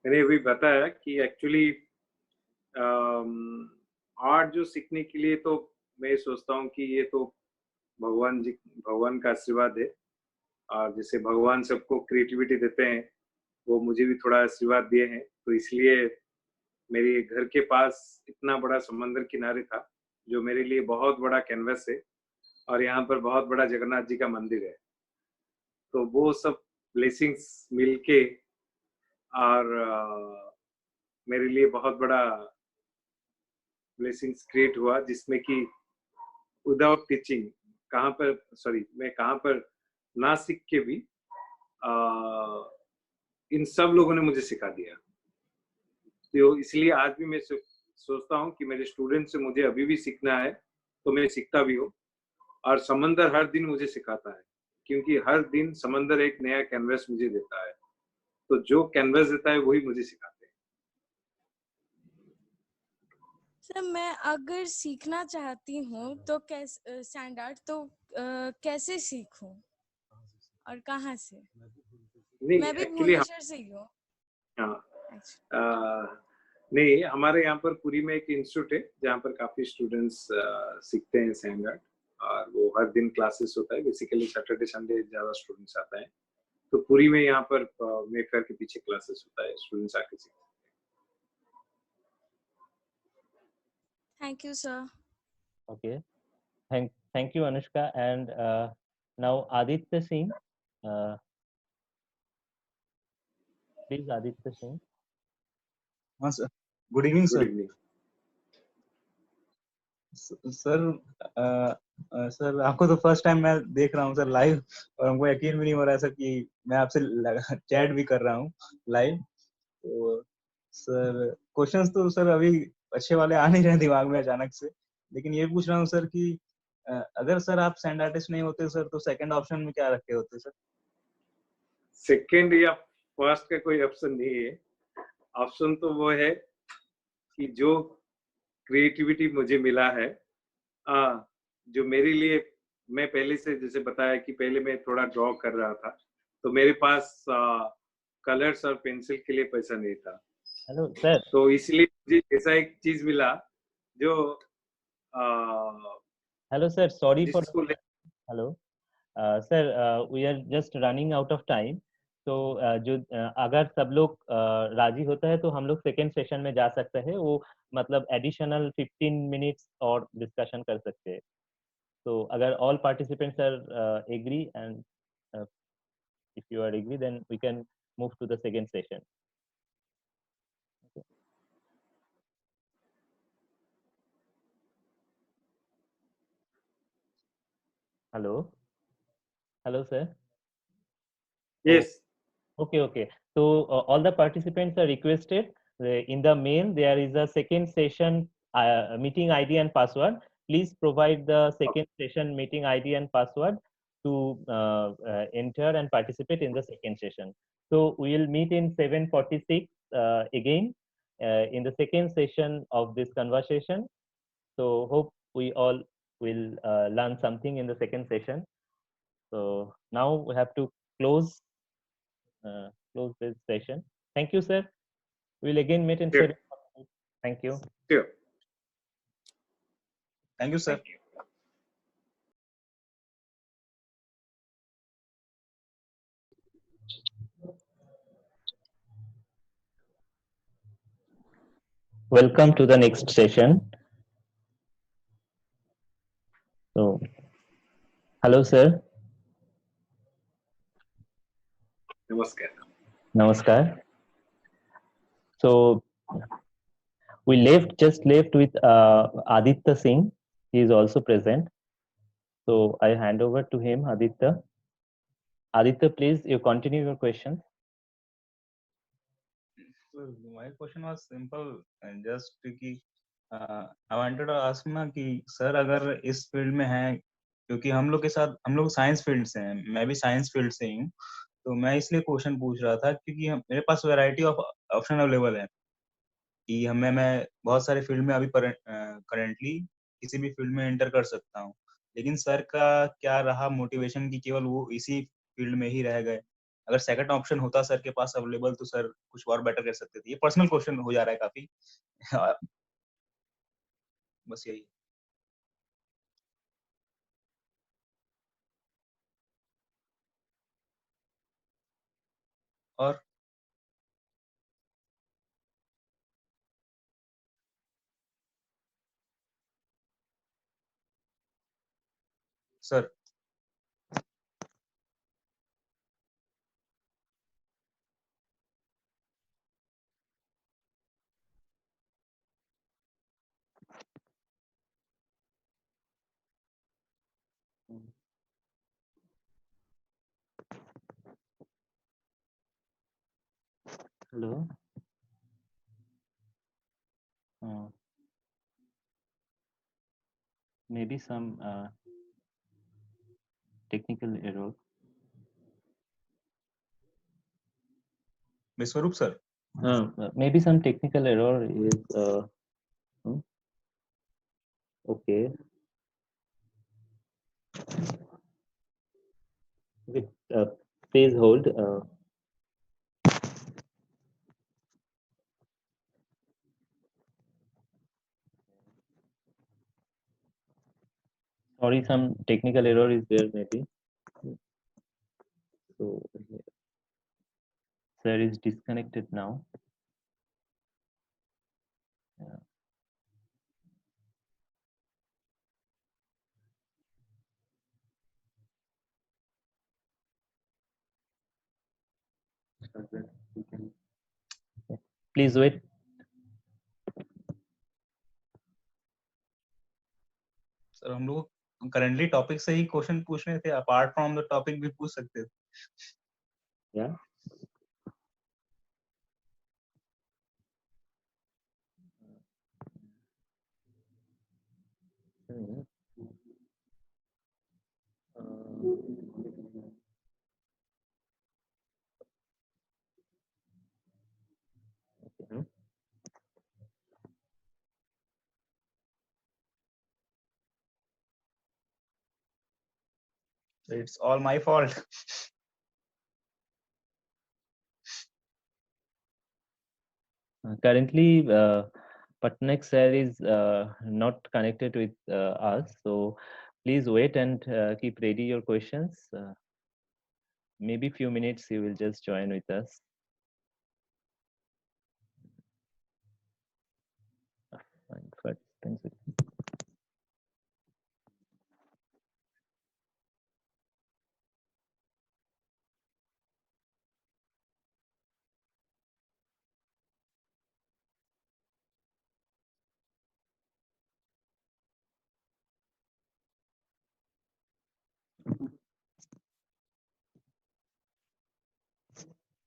मैंने अभी बताया कि एक्चुअली आर्ट जो सीखने के लिए तो मैं सोचता हूँ कि ये तो भगवान का आशीर्वाद है, और जैसे भगवान सबको क्रिएटिविटी देते हैं, वो मुझे भी थोड़ा आशीर्वाद दिए हैं। तो इसलिए मेरे घर के पास इतना बड़ा समंदर किनारे था, जो मेरे लिए बहुत बड़ा कैनवस है, और यहाँ पर बहुत बड़ा जगन्नाथ जी का मंदिर है। तो वो सब ब्लेसिंग्स मिलके और मेरे लिए बहुत बड़ा ब्लेसिंग्स क्रिएट हुआ, जिसमें कि विदाउट टीचिंग मैं कहाँ पर ना सीख के भी इन सब लोगों ने मुझे सिखा दिया। तो इसलिए आज भी मैं सोचता हूँ कि मेरे स्टूडेंट से मुझे अभी भी सीखना है, तो मैं सीखता भी हूँ। और समंदर हर दिन मुझे सिखाता है, क्योंकि हर दिन समंदर एक नया कैनवस मुझे देता है, तो जो कैनवस देता है वही मुझे सिखाते हैं। सर मैं अगर सीखना चाहती हूँ तो कैसे स्टैंडर्ड तो कैसे सीखूं और कहाँ से? नहीं, मैं भी एक्चुअली भुवनेश्वर से ही हूँ हाँ, एक्चुअली। नहीं, हमारे यहाँ पर पुरी में एक इंस्टीट्यूट है जहाँ पर काफी स्टूडेंट्स सीखते हैं स्टैंडर्ड, और वो हर दिन क्लासेस होता है। बेसिकली सैटरडे संडे ज्यादा स्टूडेंट्स आता है, तो पुरी में यहाँ पर मेफेयर के पीछे क्लासेस होता है, स्टूडेंट्स आके सीखते हैं। Thank you sir. Okay. Thank you, Anushka. And now Aditya Singh. Uh, please, Aditya Singh. हाँ sir, good evening good sir. Evening sir आपको तो फर्स्ट टाइम मैं देख रहा हूँ सर लाइव, और हमको यकीन भी नहीं हो रहा है सर कि मैं आपसे चैट भी कर रहा हूँ लाइव। तो सर क्वेश्चंस तो सर अभी अच्छे वाले आ नहीं रहे दिमाग में अचानक से, लेकिन ये पूछ रहा हूँ सर कि अगर सर आप सैंड आर्टिस्ट नहीं होते सर तो सेकंड ऑप्शन में क्या रखे होते सर? सेकेंड या फर्स्ट का कोई ऑप्शन नहीं है। ऑप्शन तो वो है कि जो क्रिएटिविटी मुझे मिला है, जो मेरे लिए, मैं पहले से जैसे बताया कि पहले मैं थोड़ा ड्रॉ कर रहा था, तो मेरे पास कलर्स और पेंसिल के लिए पैसा नहीं था। Hello, sir. तो इसलिए मुझे ऐसा एक चीज मिला जो Hello, sir. Sorry for. जिसको Hello. Sir, we are just running out of time. तो जो अगर सब लोग राजी होता है तो हम लोग सेकेंड सेशन में जा सकते हैं। वो मतलब एडिशनल 15 मिनट्स और डिस्कशन कर सकते हैं। तो अगर all participants are agree and if you are agree, then we can move to the second session. Okay. Hello. Hello, sir. Yes Okay. So all the participants are requested. In the mail, there is a second session meeting ID and password. Please provide the second session meeting ID and password to enter and participate in the second session. So we will meet in 7:46 again in the second session of this conversation. So hope we all will learn something in the second session. So now we have to close close this session. Thank you, sir. We'll again meet in Sure. 7. Thank you. Sure, thank you sir. Thank you. Welcome to the next session. So, hello, sir. नमस्कार। Namaskar. So, we just left with Aditya Singh. He is also present. So, I hand over to him, Aditya. Aditya, please, you continue your question. So my question was simple and just कि I wanted to ask ना कि sir अगर इस field में हैं, क्योंकि हम लोग के साथ हम लोग साइंस फील्ड से हैं, मैं भी साइंस फील्ड से ही हूँ, तो मैं इसलिए क्वेश्चन पूछ रहा था क्योंकि मेरे पास वैरायटी ऑफ ऑप्शन अवेलेबल है कि मैं बहुत सारे फील्ड में अभी करेंटली किसी भी फील्ड में एंटर कर सकता हूँ, लेकिन सर का क्या रहा मोटिवेशन कि केवल वो इसी फील्ड में ही रह गए? अगर सेकंड ऑप्शन होता सर के पास अवेलेबल तो सर कुछ और बेटर कर सकते थे। ये पर्सनल क्वेश्चन हो जा रहा है काफी। बस यही। और sir Hello. maybe some technical error. Viswarup sir. Maybe some technical error is okay. With please hold. Sorry, some technical error is there maybe. So sir is disconnected now. Yeah. Please wait. Sir हम लोग currently topic से ही question पूछ रहे थे, apart from the topic भी पूछ सकते थे. Yeah. Okay. So it's all my fault. Currently, Patnaik sir is not connected with us, so please wait and keep ready your questions. Maybe few minutes he will just join with us. Fine, participants will-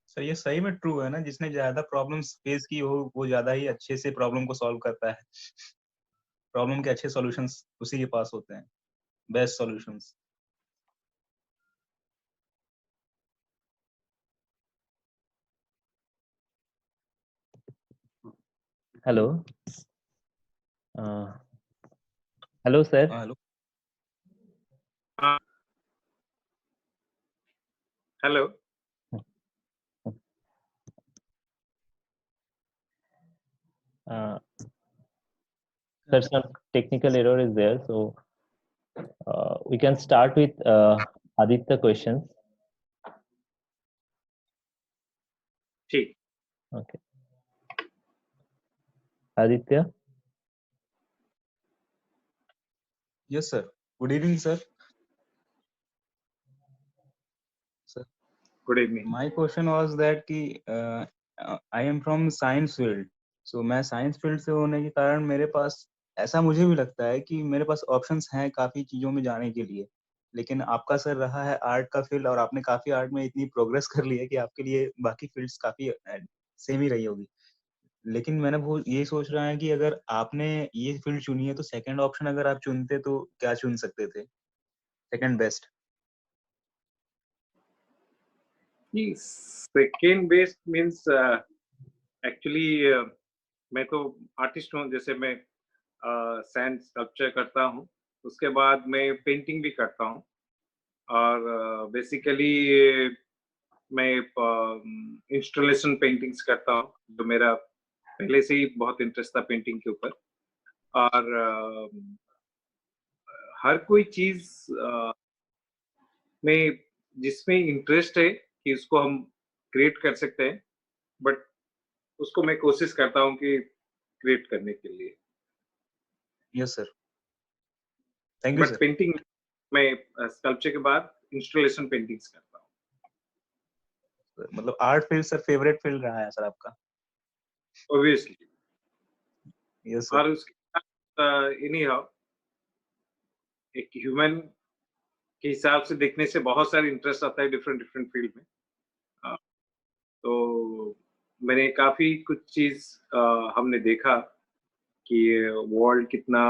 sir ये सही में true है ना, जिसने ज्यादा problems face की हो वो ज्यादा ही अच्छे से प्रॉब्लम को सॉल्व करता है. प्रॉब्लम के अच्छे सॉल्यूशंस उसी के पास होते हैं, best solutions. Hello. Hello, sir. Hello. Hello. Sir, some technical error is there, so we can start with Aditya questions. ठीक. Okay. Aditya. Yes sir. Good evening sir. Sir, good evening. my question was that कि I am from science field. So मैं science field से होने के कारण मेरे पास ऐसा मुझे भी लगता है कि मेरे पास ऑप्शंस हैं काफी चीजों में जाने के लिए, लेकिन आपका सर रहा है आर्ट का फील्ड और आपने काफी आर्ट में इतनी प्रोग्रेस कर ली है कि आपके लिए बाकी फील्ड्स काफी सेम ही रही होगी. लेकिन मैंने वो ये सोच रहा है कि अगर आपने ये फील्ड चुनी है तो सेकंड ऑप्शन अगर आप चुनते तो क्या चुन सकते थे, second best. Second best means actually मैं तो आर्टिस्ट हूँ. जैसे मैं सैंड स्कल्पचर करता हूँ, उसके बाद मैं पेंटिंग भी करता हूँ और बेसिकली मैं इंस्टॉलेशन पेंटिंग्स करता हूँ, जो मेरा पहले से ही बहुत इंटरेस्ट था पेंटिंग के ऊपर. और हर कोई चीज में जिसमें इंटरेस्ट है कि उसको हम क्रिएट कर सकते हैं, बट उसको मैं कोशिश करता हूँ कि क्रिएट करने के लिए. Yes sir, thank you but sir. Painting मैं स्कल्पचर के बाद इंस्टॉलेशन पेंटिंग्स करता हूँ. मतलब art field sir favourite field रहा है सर आपका. ऑब्वियसली. Yes sir. और उसके साथ एनी हाउ एक ह्यूमन के हिसाब से देखने से बहुत सारे इंटरेस्ट आता है डिफरेंट डिफरेंट फील्ड में. तो मैंने काफी कुछ चीज हमने देखा कि वर्ल्ड कितना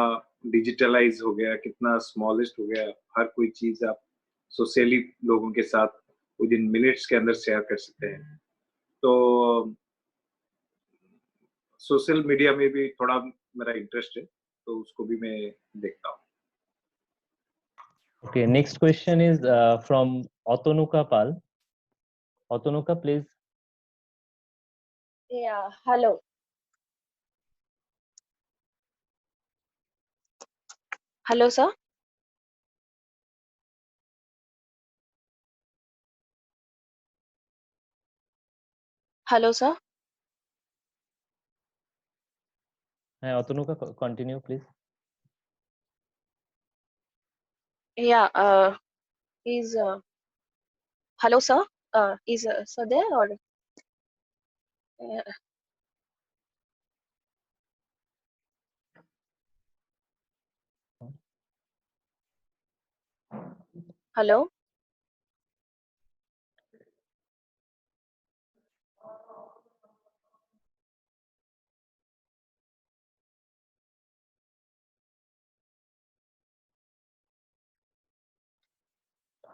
डिजिटलाइज हो गया, कितना स्मॉलेस्ट हो गया, हर कोई चीज आप सोशली लोगों के साथ विद इन मिनट्स के अंदर शेयर कर सकते हैं। तो सोशल मीडिया में भी थोड़ा मेरा इंटरेस्ट है, तो उसको भी मैं देखता हूँ। Okay, next question is from Otonuka Pal. Otonuka, please. Yeah, hello. Hello, sir. Hello, sir. Otonuka, continue, please. Yeah, is hello, sir. Is sir there or uh, hello?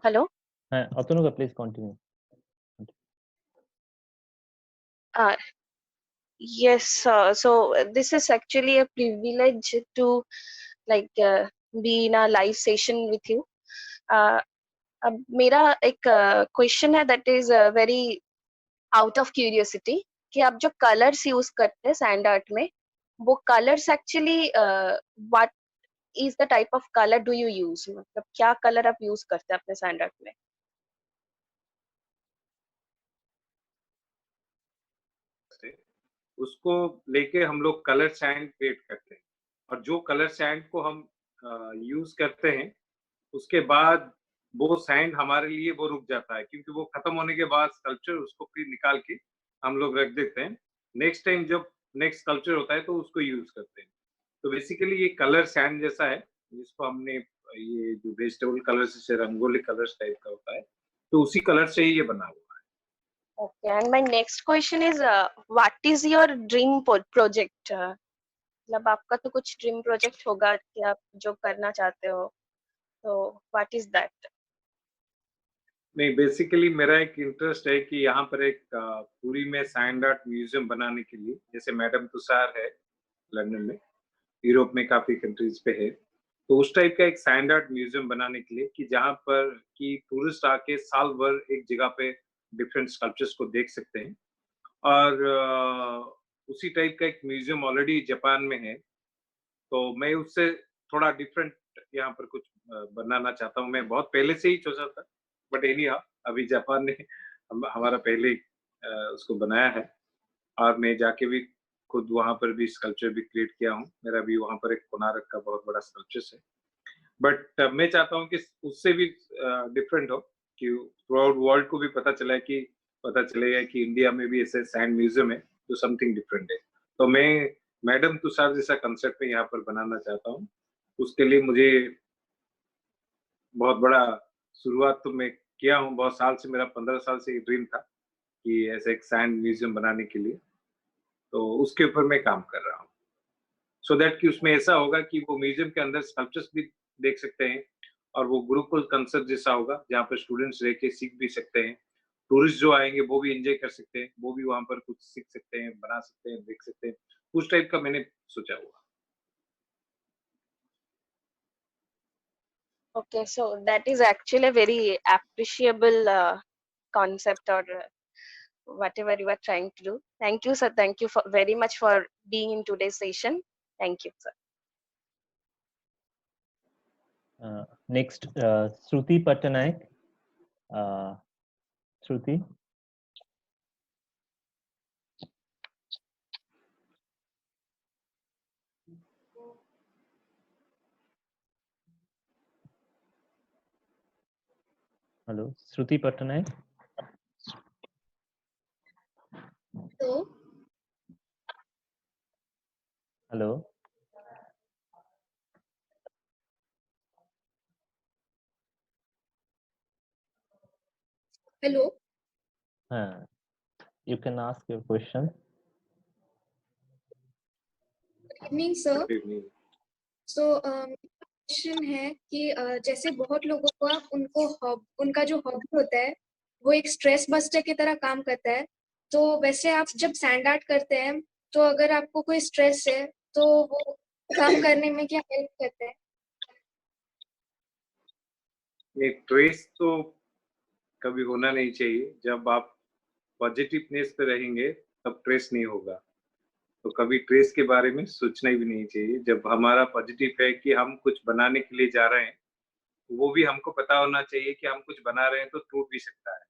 Hello. Otonuka, please continue. Uh, yes, so this is actually a privilege to like be in a live session with you. अब मेरा एक question है that is very out of curiosity कि आप जो colours use करते हैं sand art में, वो colours actually what is the type of colour do you use, मतलब क्या कलर आप यूज करते हैं अपने सैंड आर्ट में? उसको लेके हम लोग कलर सैंड क्रिएट करते हैं, और जो कलर सैंड को हम यूज करते हैं उसके बाद वो सैंड हमारे लिए वो रुक जाता है, क्योंकि वो खत्म होने के बाद स्कल्पचर उसको फिर निकाल के हम लोग रख देते हैं। नेक्स्ट टाइम जब नेक्स्ट स्कल्पचर होता है तो उसको यूज करते हैं। तो बेसिकली ये कलर सैंड जैसा है, जिसको हमने ये जो वेजिटेबल कलर से रंगोली कलर्स टाइप का होता है, तो उसी कलर से ही ये बना हुआ है। Okay, and my next question is what is your dream project? मतलब आपका तो कुछ ड्रीम प्रोजेक्ट होगा कि आप जो करना चाहते हो, तो व्हाट इज दैट? नहीं, बेसिकली मेरा एक इंटरेस्ट है कि यहाँ पर एक पुरी में सैंड आर्ट म्यूजियम बनाने के लिए, जैसे मैडम तुषार है लंदन में, यूरोप में काफी कंट्रीज पे है, तो उस टाइप का एक सैंड आर्ट म्यूजियम बनाने के लिए कि जहाँ पर कि टूरिस्ट आके साल भर एक जगह पे डिफरेंट स्कल्पचर्स को देख सकते हैं। और उसी टाइप का एक म्यूजियम ऑलरेडी जापान में है, तो मैं उससे थोड़ा डिफरेंट यहाँ पर कुछ बनाना चाहता हूँ। मैं बहुत पहले से ही सोचा था, बट एनी अभी जापान ने हमारा पहले ही उसको बनाया है, और मैं जाके भी खुद वहां पर भी स्कल्पचर भी क्रिएट किया हूँ। मेरा भी वहां पर एक कोणार्क का बहुत बड़ा स्कल्पचर है, बट मैं चाहता हूँ कि उससे भी डिफरेंट हो, कि थ्रू आउट वर्ल्ड को भी पता चलेगा कि इंडिया में भी ऐसे सैंड म्यूजियम है जो समथिंग डिफरेंट है। तो मैं मैडम तुषार जैसा कंसेप्ट में यहाँ पर बनाना चाहता हूँ। उसके लिए मुझे बहुत बड़ा शुरुआत तो मैं किया हूँ, बहुत साल से, मेरा 15 साल से ड्रीम था कि ऐसे एक सैंड म्यूजियम बनाने के लिए, तो उसके ऊपर मैं काम कर रहा हूँ। सो दैट कि उसमें ऐसा होगा कि वो म्यूजियम के अंदर स्कल्पचर्स भी देख सकते हैं, और वो गुरुकुल कंसेप्ट जैसा होगा जहाँ पर स्टूडेंट्स रह के सीख भी सकते हैं, टूरिस्ट जो आएंगे वो भी एंजॉय कर सकते हैं, वो भी वहां पर कुछ सीख सकते हैं, बना सकते हैं, देख सकते हैं। उस टाइप का मैंने सोचा हुआ। Okay, so that is actually a very appreciable concept or whatever you are trying to do. Thank you, sir. Thank you for very much for being in today's session. Thank you, sir. Next, Shruti Patnaik. Shruti. Hello, Shruti Patnaik. Hello. Hello. Hello. You can ask your question. Evening sir. Good evening. So question है कि जैसे बहुत लोगों को उनका जो hobby होता है वो एक स्ट्रेस बस्टर की तरह काम करता है, तो वैसे आप जब सैंड आर्ट करते हैं तो अगर आपको कोई स्ट्रेस है तो वो काम करने में क्या हेल्प करता है? ये ट्रेस तो कभी होना नहीं चाहिए। जब आप पॉजिटिवनेस पे रहेंगे तब ट्रेस नहीं होगा, तो कभी ट्रेस के बारे में सोचना भी नहीं चाहिए। जब हमारा पॉजिटिव है कि हम कुछ बनाने के लिए जा रहे हैं, वो भी हमको पता होना चाहिए कि हम कुछ बना रहे हैं तो टूट भी सकता है,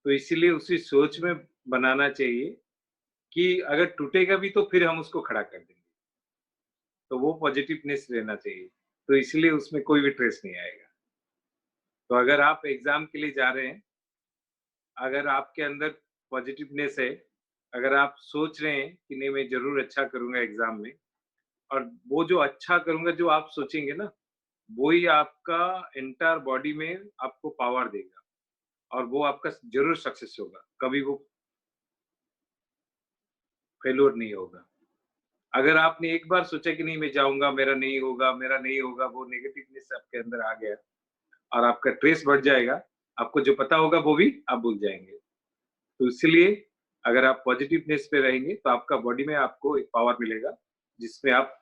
तो इसीलिए उसी सोच में बनाना चाहिए कि अगर टूटेगा भी तो फिर हम उसको खड़ा कर देंगे, तो वो पॉजिटिवनेस रहना चाहिए। तो इसलिए उसमें कोई भी ट्रेस नहीं आएगा। तो अगर आप एग्जाम के लिए जा रहे हैं, अगर आपके अंदर पॉजिटिवनेस है, अगर आप सोच रहे हैं कि नहीं मैं जरूर अच्छा करूंगा एग्जाम में, और वो जो अच्छा करूंगा जो आप सोचेंगे ना, वो ही आपका एंटायर बॉडी में आपको पावर देगा और वो आपका जरूर सक्सेस होगा, कभी वो फेल्योर नहीं होगा। अगर आपने एक बार सोचा कि नहीं मैं जाऊंगा, मेरा नहीं होगा, मेरा नहीं होगा, वो नेगेटिवनेस आपके अंदर आ गया और आपका ट्रेस बढ़ जाएगा। आपको जो पता होगा वो भी आप भूल जाएंगे। तो इसलिए अगर आप पॉजिटिवनेस पे रहेंगे तो आपका बॉडी में आपको एक पावर मिलेगा जिसमें आप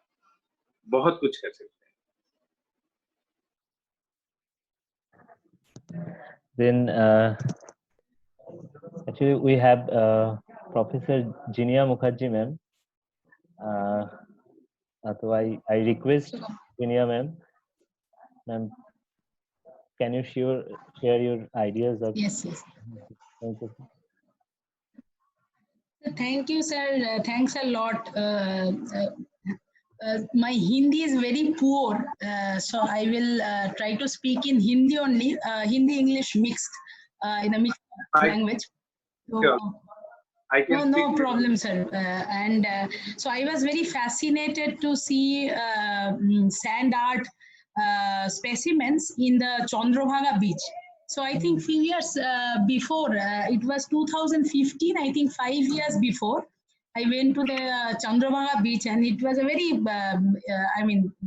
बहुत कुछ कर सकते हैं। Then actually we have Professor Jinia Mukherjee ma'am. So I request Jinia ma'am, can you share your ideas of? Yes. Thank you. Thank you, sir. Thanks a lot. My Hindi is very poor, so I will try to speak in Hindi only, Hindi-English mixed, in a mixed language. So, I can no problem, sir. So I was very fascinated to see sand art specimens in the Chandrabhaga beach. So I think few years before, it was 2015, I think 5 years before, I went to the Chandrabhaga beach, and it was a very,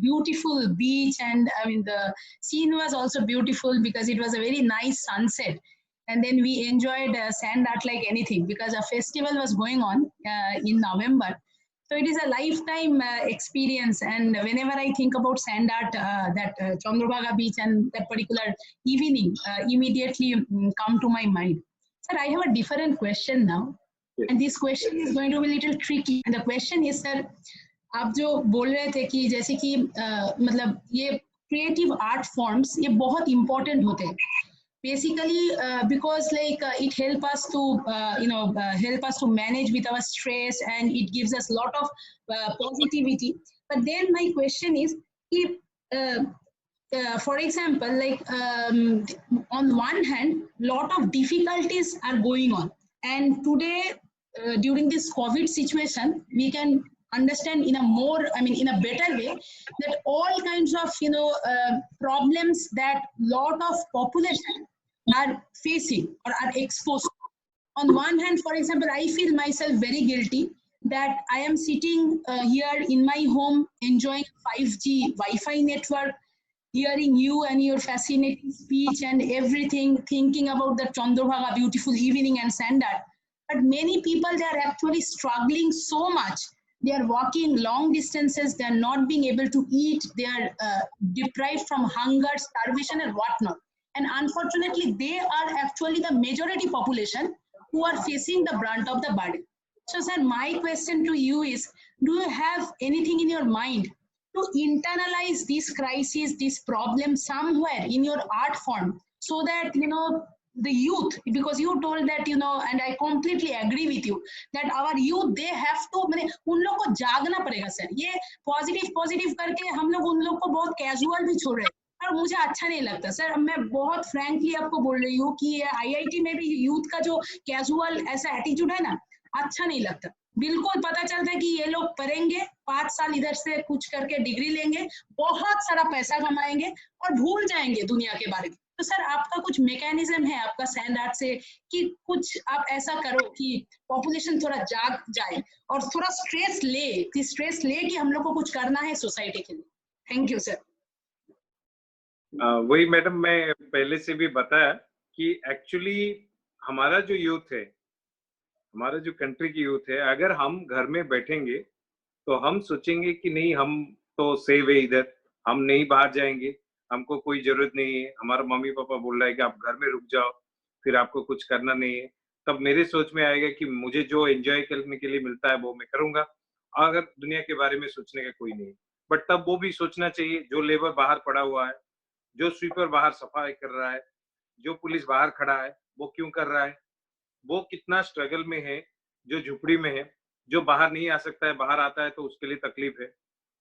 beautiful beach, and the scene was also beautiful because it was a very nice sunset. And then we enjoyed sand art like anything because a festival was going on in November. So it is a lifetime experience, and whenever I think about sand art, that Chandrabhaga beach and that particular evening immediately come to my mind. Sir, I have a different question now. Yes. And this question is going to be a little tricky. And the question is, sir, आप जो बोल रहे थे कि जैसे कि मतलब ये creative art forms ये बहुत important होते हैं. Basically, because it help us to help us to manage with our stress, and it gives us a lot of positivity. But then my question is, if for example, on one hand, lot of difficulties are going on, and today during this COVID situation, we can understand in a more, in a better way, that all kinds of problems that lot of population are facing or are exposed. On one hand, for example, I feel myself very guilty that I am sitting here in my home enjoying 5G Wi-Fi network, hearing you and your fascinating speech and everything, thinking about the Chandrabhaga beautiful evening and sand art. But many people, they are actually struggling so much. They are walking long distances, they are not being able to eat, they are deprived from hunger, starvation and whatnot. And unfortunately, they are actually the majority population who are facing the brunt of the burden. So sir, my question to you is, do you have anything in your mind to internalize this crisis, this problem somewhere in your art form, so that, the youth, because you told that, and I completely agree with you, that our youth, they have to, उन लोग को जागना पड़ेगा sir. ये positive करके हम लोग उन लोग को बहुत कैजुअल भी छोड़ रहे हैं, और मुझे अच्छा नहीं लगता सर. मैं बहुत फ्रैंकली आपको बोल रही हूँ कि IIT में भी यूथ का जो कैजुअल ऐसा एटीट्यूड है ना, अच्छा नहीं लगता. बिल्कुल पता चलता है कि ये लोग पढ़ेंगे, 5 साल इधर से कुछ करके डिग्री लेंगे, बहुत सारा पैसा कमाएंगे और भूल जाएंगे दुनिया के बारे में. तो सर आपका कुछ मैकेनिज्म है आपका सैंड आर्ट से कि कुछ आप ऐसा करो कि पॉपुलेशन थोड़ा जाग जाए और थोड़ा स्ट्रेस ले कि हम लोग को कुछ करना है सोसाइटी के लिए? Thank you sir. वही मैडम मैं पहले से भी बताया कि एक्चुअली हमारा जो यूथ है, हमारा जो कंट्री की यूथ है, अगर हम घर में बैठेंगे तो हम सोचेंगे कि नहीं हम तो सेव है इधर, हम नहीं बाहर जाएंगे, हमको कोई जरूरत नहीं है, हमारा मम्मी पापा बोल रहा है कि आप घर में रुक जाओ, फिर आपको कुछ करना नहीं है, तब मेरे सोच में आएगा कि मुझे जो एंजॉय करने के लिए मिलता है वो मैं करूंगा, अगर दुनिया के बारे में सोचने का कोई नहीं। बट तब वो भी सोचना चाहिए जो लेबर बाहर पड़ा हुआ है, जो स्वीपर बाहर सफाई कर रहा है, जो पुलिस बाहर खड़ा है वो क्यों कर रहा है, वो कितना स्ट्रगल में है, जो झुपड़ी में है, जो बाहर नहीं आ सकता है, बाहर आता है तो उसके लिए तकलीफ है।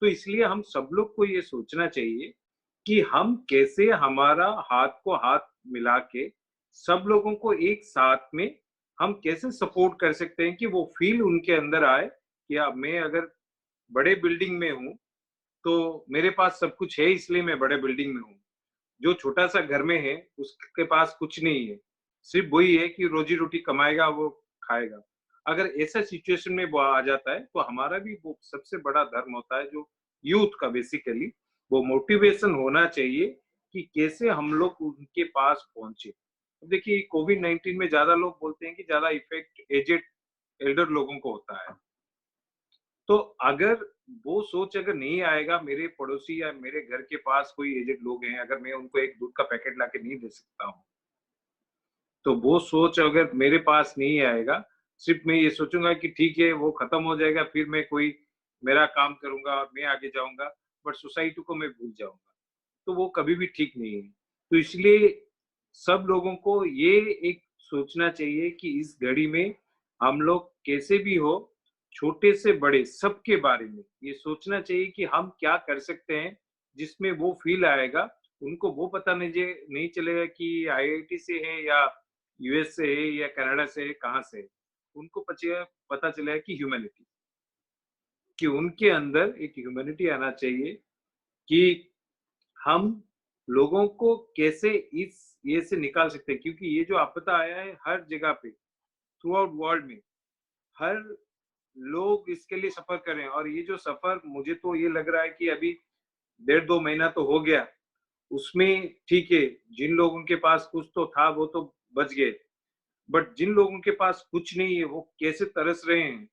तो इसलिए हम सब लोग को ये सोचना चाहिए कि हम कैसे हमारा हाथ को हाथ मिला के सब लोगों को एक साथ में हम कैसे सपोर्ट कर सकते हैं कि वो फील उनके अंदर आए कि अब मैं अगर बड़े बिल्डिंग में हूँ तो मेरे पास सब कुछ है इसलिए मैं बड़े बिल्डिंग में हूँ, जो छोटा सा घर में है उसके पास कुछ नहीं है, सिर्फ वही है कि रोजी रोटी कमाएगा वो खाएगा। अगर ऐसा सिचुएशन में वो आ जाता है तो हमारा भी वो सबसे बड़ा धर्म होता है जो यूथ का बेसिकली वो मोटिवेशन होना चाहिए कि कैसे हम लोग उनके पास पहुंचे। देखिए कोविड-19 में ज्यादा लोग बोलते हैं कि ज्यादा इफेक्ट एजेड एल्डर लोगों को होता है, तो अगर वो सोच अगर नहीं आएगा, मेरे पड़ोसी या मेरे घर के पास कोई एजेड लोग हैं, अगर मैं उनको एक दूध का पैकेट लाके नहीं दे सकता हूँ, तो वो सोच अगर मेरे पास नहीं आएगा, सिर्फ मैं ये सोचूंगा कि ठीक है वो खत्म हो जाएगा, फिर मैं कोई मेरा काम करूंगा और मैं आगे जाऊंगा, बट सोसाइटी को मैं भूल जाऊंगा, तो वो कभी भी ठीक नहीं है। तो इसलिए सब लोगों को ये एक सोचना चाहिए कि इस घड़ी में हम लोग कैसे भी हो, छोटे से बड़े सबके बारे में ये सोचना चाहिए कि हम क्या कर सकते हैं जिसमें वो फील आएगा, उनको वो पता नहीं चलेगा कि आईआईटी से है या यूएस से है या कनाडा से है, कहाँ से है, उनको पता चलेगा कि ह्यूमैनिटी, कि उनके अंदर एक ह्यूमैनिटी आना चाहिए कि हम लोगों को कैसे इस ये से निकाल सकते हैं, क्योंकि ये जो आपदा आया है हर जगह पे थ्रू आउट वर्ल्ड में हर लोग इसके लिए सफर कर रहे हैं, और ये जो सफर मुझे तो ये लग रहा है कि अभी 1.5-2 महीना तो हो गया, उसमें ठीक है जिन लोगों के पास कुछ तो था वो तो बच गए, बट जिन लोगों के पास कुछ नहीं है वो कैसे तरस रहे हैं,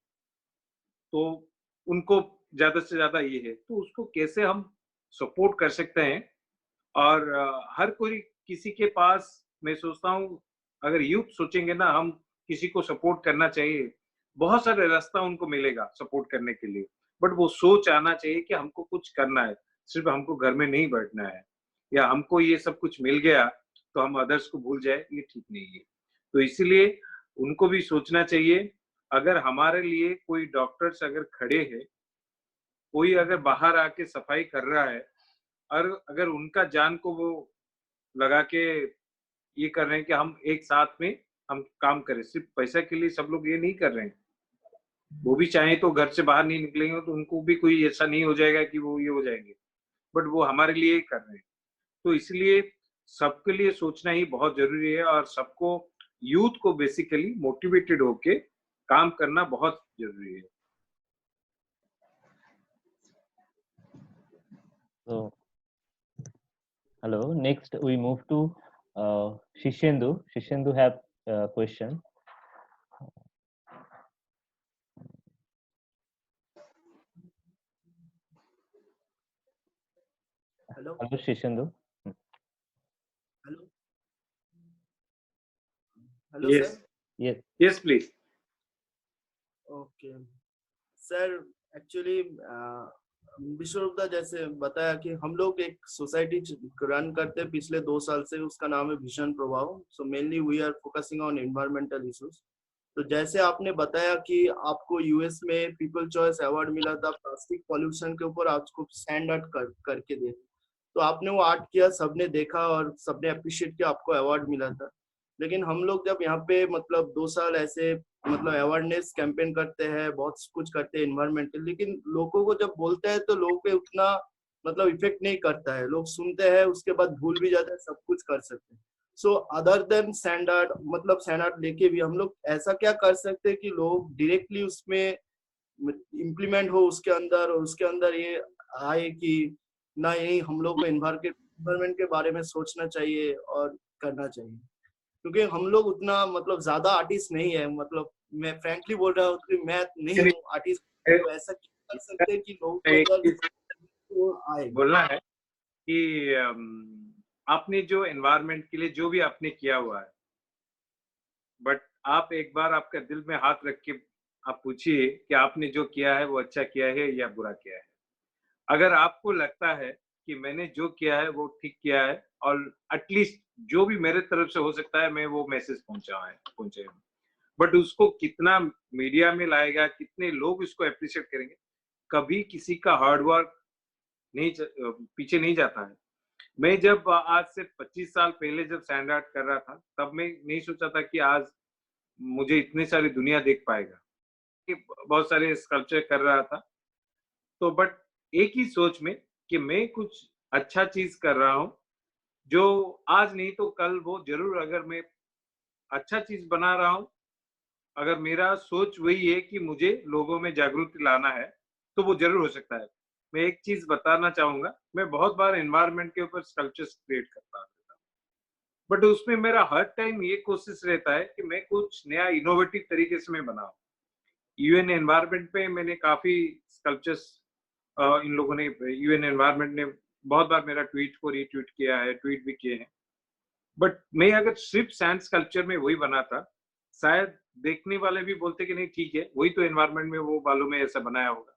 तो उनको ज्यादा से ज्यादा ये है, तो उसको कैसे हम सपोर्ट कर सकते हैं। और हर कोई किसी के पास, मैं सोचता हूँ अगर यूथ सोचेंगे ना हम किसी को सपोर्ट करना चाहिए, बहुत सारे रास्ता उनको मिलेगा सपोर्ट करने के लिए, बट वो सोच आना चाहिए कि हमको कुछ करना है, सिर्फ हमको घर में नहीं बैठना है या हमको ये सब कुछ मिल गया तो हम अदर्स को भूल जाए, ये ठीक नहीं है। तो इसीलिए उनको भी सोचना चाहिए, अगर हमारे लिए कोई डॉक्टर्स अगर खड़े हैं, कोई अगर बाहर आके सफाई कर रहा है और अगर उनका जान को वो लगा के ये कर रहे हैं कि हम एक साथ में हम काम करें, सिर्फ पैसा के लिए सब लोग ये नहीं कर रहे हैं, वो भी चाहे तो घर से बाहर नहीं निकलेंगे तो उनको भी कोई ऐसा नहीं हो जाएगा कि वो ये हो जाएंगे, बट वो हमारे लिए ही कर रहे हैं। तो इसलिए सबके लिए सोचना ही बहुत जरूरी है और सबको यूथ को बेसिकली मोटिवेटेड होके काम करना बहुत जरूरी है। So, hello. Next, we move to Shishendu. Shishendu have a question. Hello. Hello, Shishendu. Hello. Hello, Yes. sir. Yes. Yes, please. Okay. Sir actually विश्वरूपदा जैसे बताया कि हम लोग एक सोसाइटी रन करते हैं पिछले 2 साल से, उसका नाम है भीषण प्रभाव। So mainly we are focusing on environmental issues. तो जैसे आपने बताया कि आपको यूएस में पीपल चॉइस अवार्ड मिला था प्लास्टिक पॉल्यूशन के ऊपर, आपको स्टैंड आर्ट करके दे, तो आपने वो आर्ट किया, सबने देखा और सबने अप्रिशिएट किया, आपको अवार्ड मिला था। लेकिन हम लोग जब यहाँ पे मतलब 2 साल ऐसे मतलब अवेयरनेस कैंपेन करते हैं, बहुत कुछ करते हैं एनवायरमेंटल, लेकिन लोगों को जब बोलते हैं तो लोगों पे उतना मतलब इफेक्ट नहीं करता है। लोग सुनते हैं उसके बाद भूल भी जाते हैं, सब कुछ कर सकते हैं। So other than sand art, मतलब सैंड आर्ट लेके भी हम लोग ऐसा क्या कर सकते हैं कि लोग डायरेक्टली उसमें इम्प्लीमेंट हो उसके अंदर, और उसके अंदर ये आए कि ना, यही हम लोग को एनवायरमेंट के बारे में सोचना चाहिए और करना चाहिए। क्योंकि हम लोग उतना मतलब ज्यादा आर्टिस्ट नहीं है, मतलब मैं फ्रैंकली बोल रहा हूँ कि मैं नहीं हूँ आर्टिस्ट, तो ऐसा कर सकते हैं कि लोगों को एक अंदर चीज आए। बोलना है कि आपने जो एनवायरनमेंट के लिए जो भी आपने किया हुआ है, बट आप एक बार आपका दिल में हाथ रख के आप पूछिए कि आपने जो किया है वो अच्छा किया है या बुरा किया है। अगर आपको लगता है कि मैंने जो किया है वो ठीक किया है और एटलीस्ट जो भी मेरे तरफ से हो सकता है मैं वो मैसेज पहुंचे, बट उसको कितना मीडिया में लाएगा, कितने लोग इसको अप्रिशिएट करेंगे, कभी किसी का हार्ड वर्क नहीं पीछे नहीं जाता है। मैं जब आज से 25 साल पहले जब सैंड आर्ट कर रहा था, तब मैं नहीं सोचा था कि आज मुझे इतनी सारी दुनिया देख पाएगा, कि बहुत सारे स्कल्पचर कर रहा था। तो बट एक ही सोच में कि मैं कुछ अच्छा चीज कर रहा हूँ, जो आज नहीं तो कल वो जरूर, अगर मैं अच्छा चीज बना रहा हूँ, अगर मेरा सोच वही है कि मुझे लोगों में जागृति लाना है, तो वो जरूर हो सकता है। मैं एक चीज बताना चाहूंगा, मैं बहुत बार एनवायरनमेंट के ऊपर स्कल्पचर्स क्रिएट करता हूँ, बट उसमें मेरा हर टाइम ये कोशिश रहता है कि मैं कुछ नया इनोवेटिव तरीके से मैं बनाऊं। यूएन एनवायरनमेंट पे मैंने काफी स्कल्पचर्स, इन लोगों ने, यूएन एनवायरनमेंट ने बहुत बार मेरा ट्वीट को रीट्वीट किया है, ट्वीट भी किए हैं। बट मैं अगर सिर्फ सैंड स्कल्पचर में वही बना था, शायद देखने वाले भी बोलते कि नहीं ठीक है, वही तो एनवायरनमेंट में वो बालों में ऐसा बनाया होगा।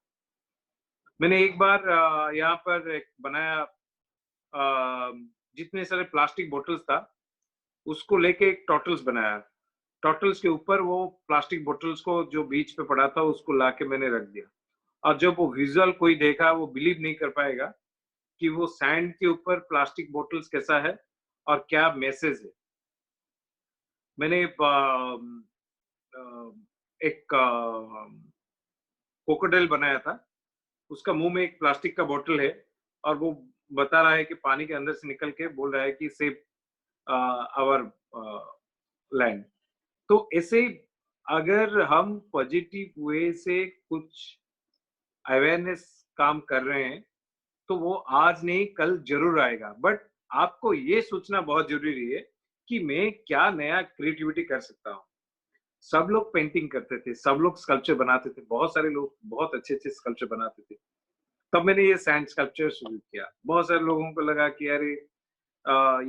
मैंने एक बार यहाँ पर एक बनाया, जितने सारे प्लास्टिक बोटल्स था उसको लेके एक टॉटल्स बनाया। टॉटल्स के ऊपर वो प्लास्टिक बोटल्स को जो बीच पे पड़ा था उसको लाके मैंने रख दिया, और जब वो विजुअल कोई देखा वो बिलीव नहीं कर पाएगा कि वो सैंड के ऊपर प्लास्टिक बोटल्स कैसा है और क्या मैसेज है। मैंने एक क्रोकोडाइल बनाया था, उसका मुंह में एक प्लास्टिक का बोतल है और वो बता रहा है कि पानी के अंदर से निकल के बोल रहा है कि सेव आवर लैंड। तो ऐसे अगर हम पॉजिटिव वे से कुछ अवेयरनेस काम कर रहे हैं तो वो आज नहीं कल जरूर आएगा। बट आपको ये सोचना बहुत जरूरी है कि मैं क्या नया क्रिएटिविटी कर सकता हूँ। सब लोग पेंटिंग करते थे, सब लोग स्कल्पचर बनाते थे, बहुत सारे लोग बहुत अच्छे अच्छे स्कल्पचर बनाते थे। तब मैंने ये सैंड स्कल्पचर शुरू किया। बहुत सारे लोगों को लगा कि अरे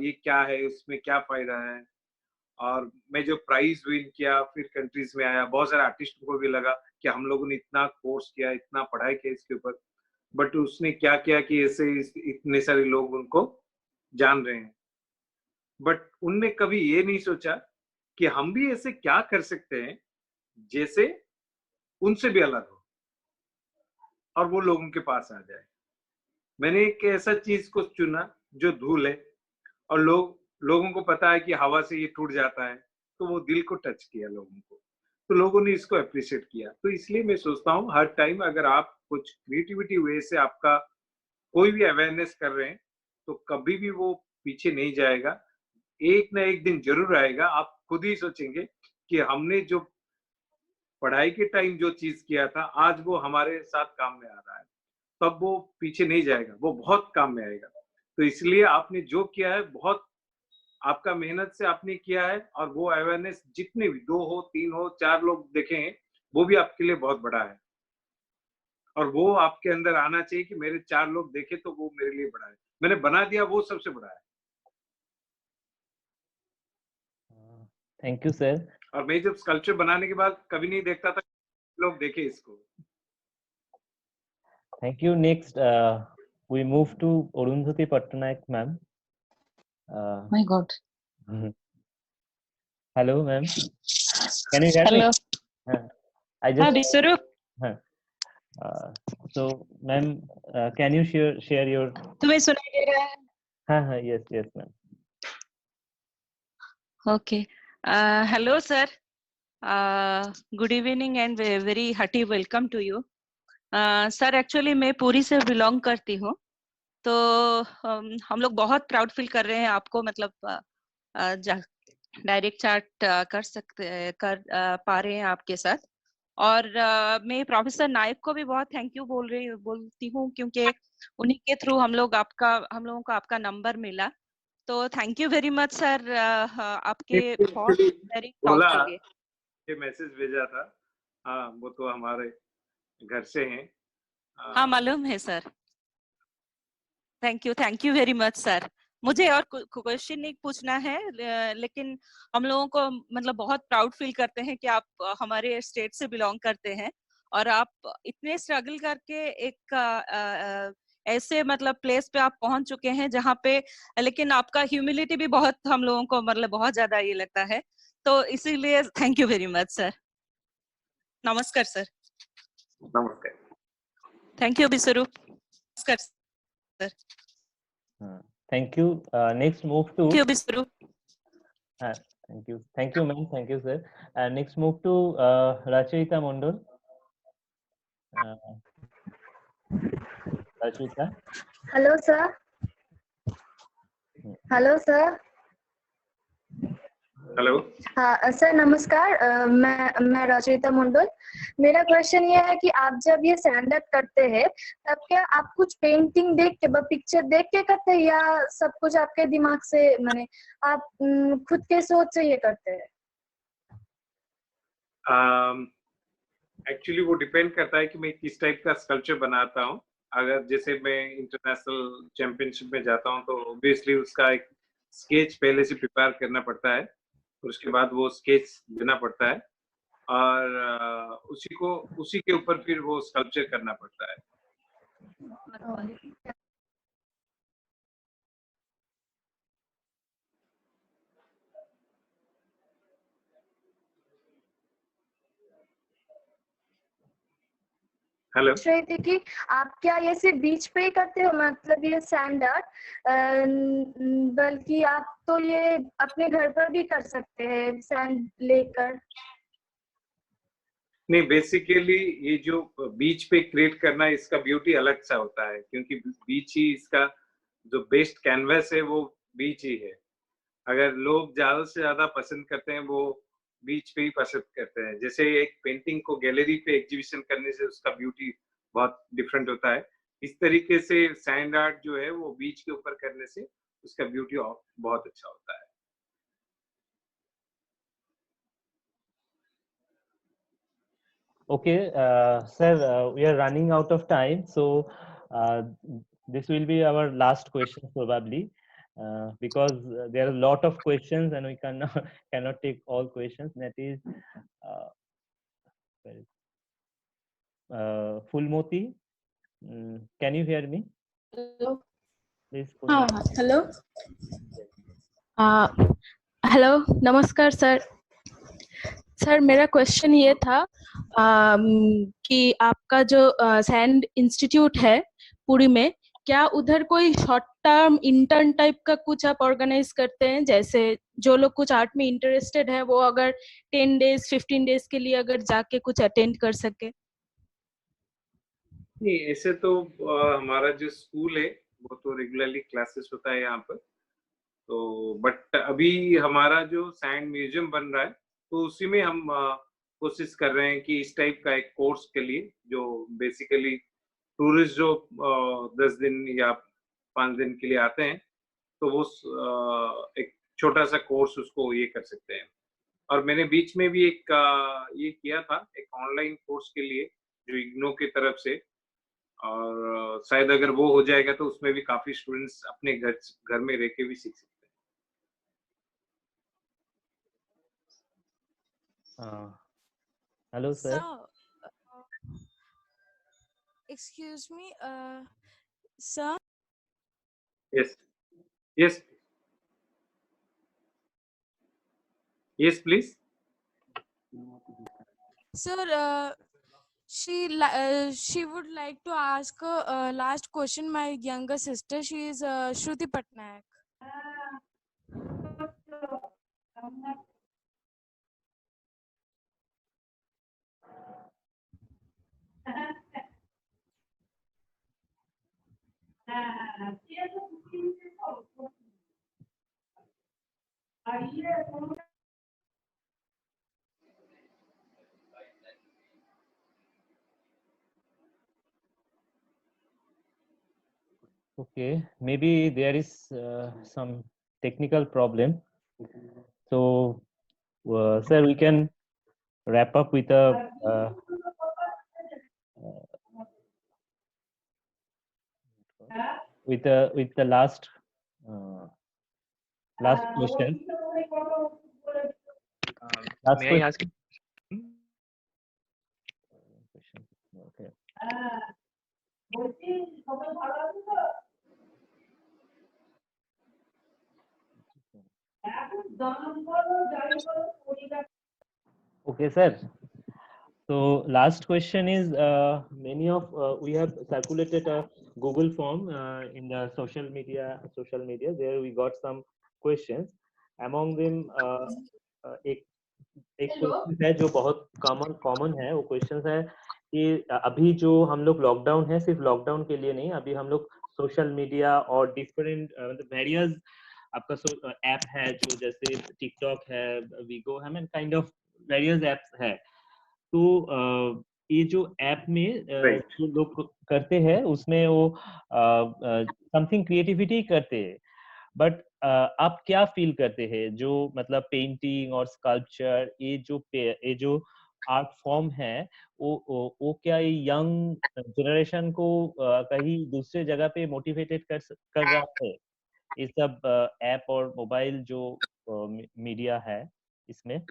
ये क्या है, उसमें क्या फायदा है। और मैं जो प्राइज विन किया फिर कंट्रीज में आया, बहुत सारे आर्टिस्ट को भी लगा कि हम लोगों ने इतना कोर्स किया, इतना पढ़ाई किया इसके ऊपर, बट उसने क्या किया कि ऐसे इतने सारे लोग उनको जान रहे हैं। बट उनने कभी ये नहीं सोचा कि हम भी ऐसे क्या कर सकते हैं जैसे उनसे भी अलग हो और वो लोगों के पास आ जाए। मैंने एक ऐसा चीज को चुना जो धूल है, और लोगों को पता है कि हवा से ये टूट जाता है, तो वो दिल को टच किया लोगों को, तो लोगों ने इसको अप्रिशिएट किया। तो इसलिए मैं सोचता हूँ हर टाइम अगर आप कुछ क्रिएटिविटी वे से आपका कोई भी अवेयरनेस कर रहे हैं तो कभी भी वो पीछे नहीं जाएगा, एक ना एक दिन जरूर आएगा। आप खुद ही सोचेंगे कि हमने जो पढ़ाई के टाइम जो चीज किया था आज वो हमारे साथ काम में आ रहा है, तब वो पीछे नहीं जाएगा, वो बहुत काम में आएगा। तो इसलिए आपने जो किया है बहुत आपका मेहनत से आपने किया है, और वो अवेयरनेस जितने भी 2 हो 3 हो 4 लोग देखें वो भी आपके लिए बहुत बड़ा है। और वो आपके अंदर आना चाहिए कि मेरे 4 लोग देखे तो वो मेरे लिए बड़ा है, मैंने बना दिया वो सबसे बड़ा है। Thank you sir. और मैं जब स्कल्पचर बनाने के बाद कभी नहीं देखता था लोग देखे इसको। Thank you. Next we move to Arundhati Patnaik ma'am. My God. Hello ma'am, can you hear Hello. me? I हाँ just Vishwarup, so ma'am, can you share your तुम्हें सुनाई दे रहा है? हाँ yes ma'am. Okay. Hello sir. Good evening and very hearty welcome to you. Sir, actually मैं पुरी से belong करती हूँ तो हम लोग बहुत प्राउड फील कर रहे हैं आपको, मतलब डायरेक्ट चैट कर पा रहे हैं आपके साथ। और मैं प्रोफेसर नायक को भी बहुत थैंक यू बोलती हूँ, क्योंकि उन्हीं के थ्रू हम लोगों को आपका नंबर मिला। तो thank you very much sir, आपके थॉट वेरी बोला थॉटफुल। ये मैसेज भेजा था, हाँ वो तो हमारे घर से हैं। हाँ मालूम है sir. Thank you very much sir. मुझे और क्वेश्चन नहीं पूछना है, लेकिन हम लोगों को मतलब बहुत प्राउड फील करते हैं कि आप हमारे स्टेट से बिलोंग करते हैं, और आप इतने स्ट्रगल करके एक ऐसे मतलब प्लेस पे आप पहुंच चुके हैं जहाँ पे, लेकिन आपका ह्यूमिलिटी भी बहुत हम लोगों को मतलब बहुत ज्यादा ये लगता है। तो इसीलिए thank you very much sir. नमस्कार सर। नमस्कार। Thank you Vishwarup. नमस्कार sir. Thank you. Next move to. Thank you Vishwarup. Thank you ma'am, thank you sir. Next move to Rachita Mondol. Rachita. Hello sir. Hello sir. Hello. हाँ sir नमस्कार। मैं रचयिता मंडल। मेरा question ये है कि आप जब ये स्टैंड अप करते हैं तब क्या आप कुछ पेंटिंग देख के पिक्चर देख के करते हैं, या सब कुछ आपके दिमाग से, माने आप खुद के सोच से ये करते हैं? एक्चुअली वो डिपेंड करता है कि मैं किस टाइप का स्कल्पचर बनाता हूँ। अगर जैसे मैं इंटरनेशनल चैंपियनशिप में जाता हूँ तो ऑब्वियसली उसका एक स्केच पहले से प्रिपेयर करना पड़ता है, और उसके बाद वो स्केच देना पड़ता है, और उसी के ऊपर फिर वो स्कल्पचर करना पड़ता है। हेलो। रही थी कि आप क्या ये सिर्फ बीच पे ही करते हो, मतलब ये सैंड आर्ट, बल्कि आप तो ये अपने घर पर भी कर सकते हैं सैंड लेकर? नहीं, बेसिकली ये जो बीच पे क्रिएट करना है इसका ब्यूटी अलग सा होता है, क्योंकि बीच ही इसका जो बेस्ट कैनवस है वो बीच ही है। अगर लोग ज्यादा से ज्यादा पसंद करते हैं वो बीच पे ही पसंद करते हैं। जैसे एक पेंटिंग को गैलरी पे एग्जीबिशन करने से उसका ब्यूटी बहुत डिफरेंट होता है, इस तरीके से सैंड आर्ट जो है वो बीच के ऊपर करने से उसका ब्यूटी बहुत अच्छा होता है। Okay, sir, we are running out of time, so this will be our last question probably, because there are a lot of questions and we cannot take all questions. That is Fulmoti. Can you hear me? Hello. Please. Hello. Hello नमस्कार sir. Sir मेरा question ये था कि आपका जो sand institute है पुरी में, क्या उधर कोई शॉर्ट टर्म इंटर्न टाइप का कुछ आप ऑर्गेनाइज करते हैं, जैसे जो लोग कुछ आर्ट में इंटरेस्टेड है वो अगर 10 डेज 15 डेज के लिए अगर जाके कुछ अटेंड कर सके? नहीं, ऐसे तो हमारा जो स्कूल है वो तो रेगुलरली क्लासेस होता है यहाँ पर, तो बट अभी हमारा जो सैंड म्यूजियम बन रहा है तो उसी में हम कोशिश कर रहे हैं कि इस टाइप का एक कोर्स के लिए जो बेसिकली टूरिस्ट जो 10 दिन या 5 दिन के लिए आते हैं तो वो एक छोटा सा कोर्स उसको ये कर सकते हैं। और मैंने बीच में भी एक ये किया था, एक ऑनलाइन कोर्स के लिए जो इग्नो की तरफ से, और शायद अगर वो हो जाएगा तो उसमें भी काफी स्टूडेंट्स अपने घर में रह के भी सीख सकते हैं। Hello sir. Excuse me, sir. Yes. Yes. Yes, please. Sir, she would like to ask last question. My younger sister, she is Shruti Patnaik. Okay, maybe there is some technical problem. So, sir, we can wrap up with a with the last question. Last May I ask? question. Okay. Okay, sir. So last question is many of we have circulated a Google form in the social media there we got some questions. Among them एक question है जो बहुत common है. वो question है कि अभी जो हम लोग लॉकडाउन है सिर्फ लॉकडाउन के लिए नहीं, अभी हम लोग सोशल मीडिया और डिफरेंट मतलब वेरियस आपका ऐप है जो जैसे टिकटॉक है, वीगो है, काइंड ऑफ वेरियस एप्स है. तो ये जो ऐप में जो लोग करते हैं उसमें वो समथिंग क्रिएटिविटी करते हैं. बट आप क्या फील करते हैं जो मतलब पेंटिंग और स्कल्पचर ये जो आर्ट फॉर्म है वो क्या ये यंग जनरेशन को कहीं दूसरे जगह पे मोटिवेटेड कर रहा है? ये सब ऐप और मोबाइल जो मीडिया है इसमें.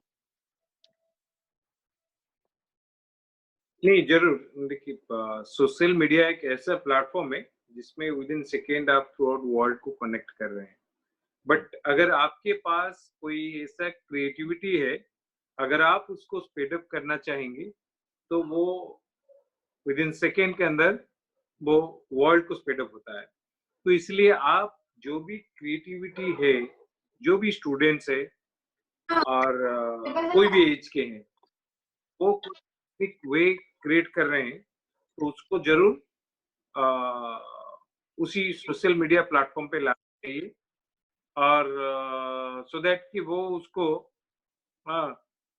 नहीं, जरूर. देखिए, सोशल मीडिया एक ऐसा प्लेटफॉर्म है जिसमें विद इन सेकेंड आप थ्रू आउट वर्ल्ड को कनेक्ट कर रहे हैं. बट अगर आपके पास कोई ऐसा क्रिएटिविटी है, अगर आप उसको स्पीड अप करना चाहेंगे तो वो विद इन सेकेंड के अंदर वो वर्ल्ड को स्पीड अप होता है. तो इसलिए आप जो भी क्रिएटिविटी है, जो भी स्टूडेंट्स है और कोई भी एज के हैं, वो एक वे क्रिएट कर रहे हैं तो उसको जरूर उसी सोशल मीडिया प्लेटफॉर्म पे लाना चाहिए और सो दैट कि वो उसको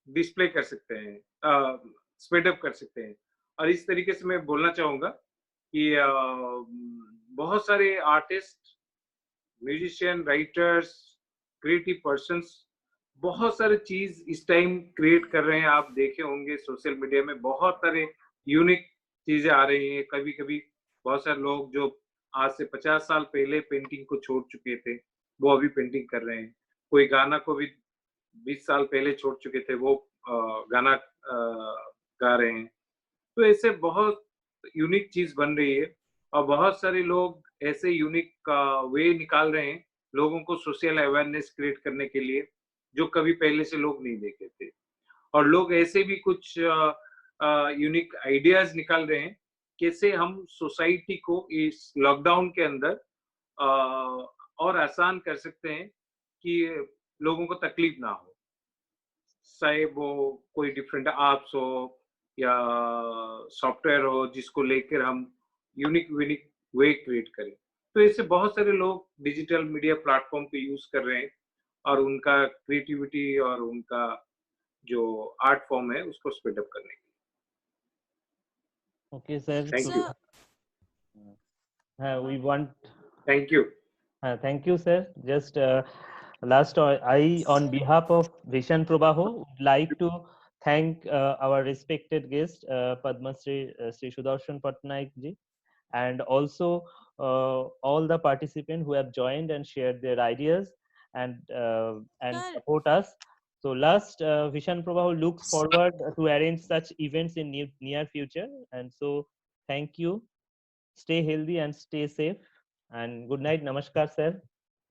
डिस्प्ले कर सकते हैं, स्पीड अप कर सकते हैं. और इस तरीके से मैं बोलना चाहूंगा कि बहुत सारे artist, musician, writers, creative persons बहुत सारे चीज इस टाइम क्रिएट कर रहे हैं. आप देखे होंगे सोशल मीडिया में बहुत सारे यूनिक चीजें आ रही हैं. कभी कभी बहुत सारे लोग जो आज से 50 साल पहले पेंटिंग को छोड़ चुके थे वो अभी पेंटिंग कर रहे हैं. कोई गाना को भी 20 साल पहले छोड़ चुके थे वो गाना गा रहे हैं. तो ऐसे बहुत यूनिक चीज बन रही है और बहुत सारे लोग ऐसे यूनिक वे निकाल रहे हैं लोगों को सोशल अवेयरनेस क्रिएट करने के लिए जो कभी पहले से लोग नहीं देखे थे. और लोग ऐसे भी कुछ यूनिक आइडियाज निकाल रहे हैं कैसे हम सोसाइटी को इस लॉकडाउन के अंदर और आसान कर सकते हैं कि लोगों को तकलीफ ना हो. चाहे वो कोई डिफरेंट ऐप्स हो या सॉफ्टवेयर हो जिसको लेकर हम यूनिक वे क्रिएट करें. तो ऐसे बहुत सारे लोग डिजिटल मीडिया प्लेटफॉर्म को यूज कर रहे हैं और उनका क्रिएटिविटी और उनका जो आर्ट फॉर्म है उसको स्पीड अप करने के लिए. Okay, sir. Thank you. We want. Thank you. Thank you, sir. Just last, I, on behalf of Vishan Prabhaho, would like to thank our respected guest, Padma Shri Sudarshan Patnaik ji, and also all the participants who have joined and shared their ideas and support us. So last, Vishan Prabhaho looks forward to arrange such events in near future. And so thank you. Stay healthy and stay safe. And good night. Namaskar, sir.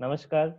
Namaskar.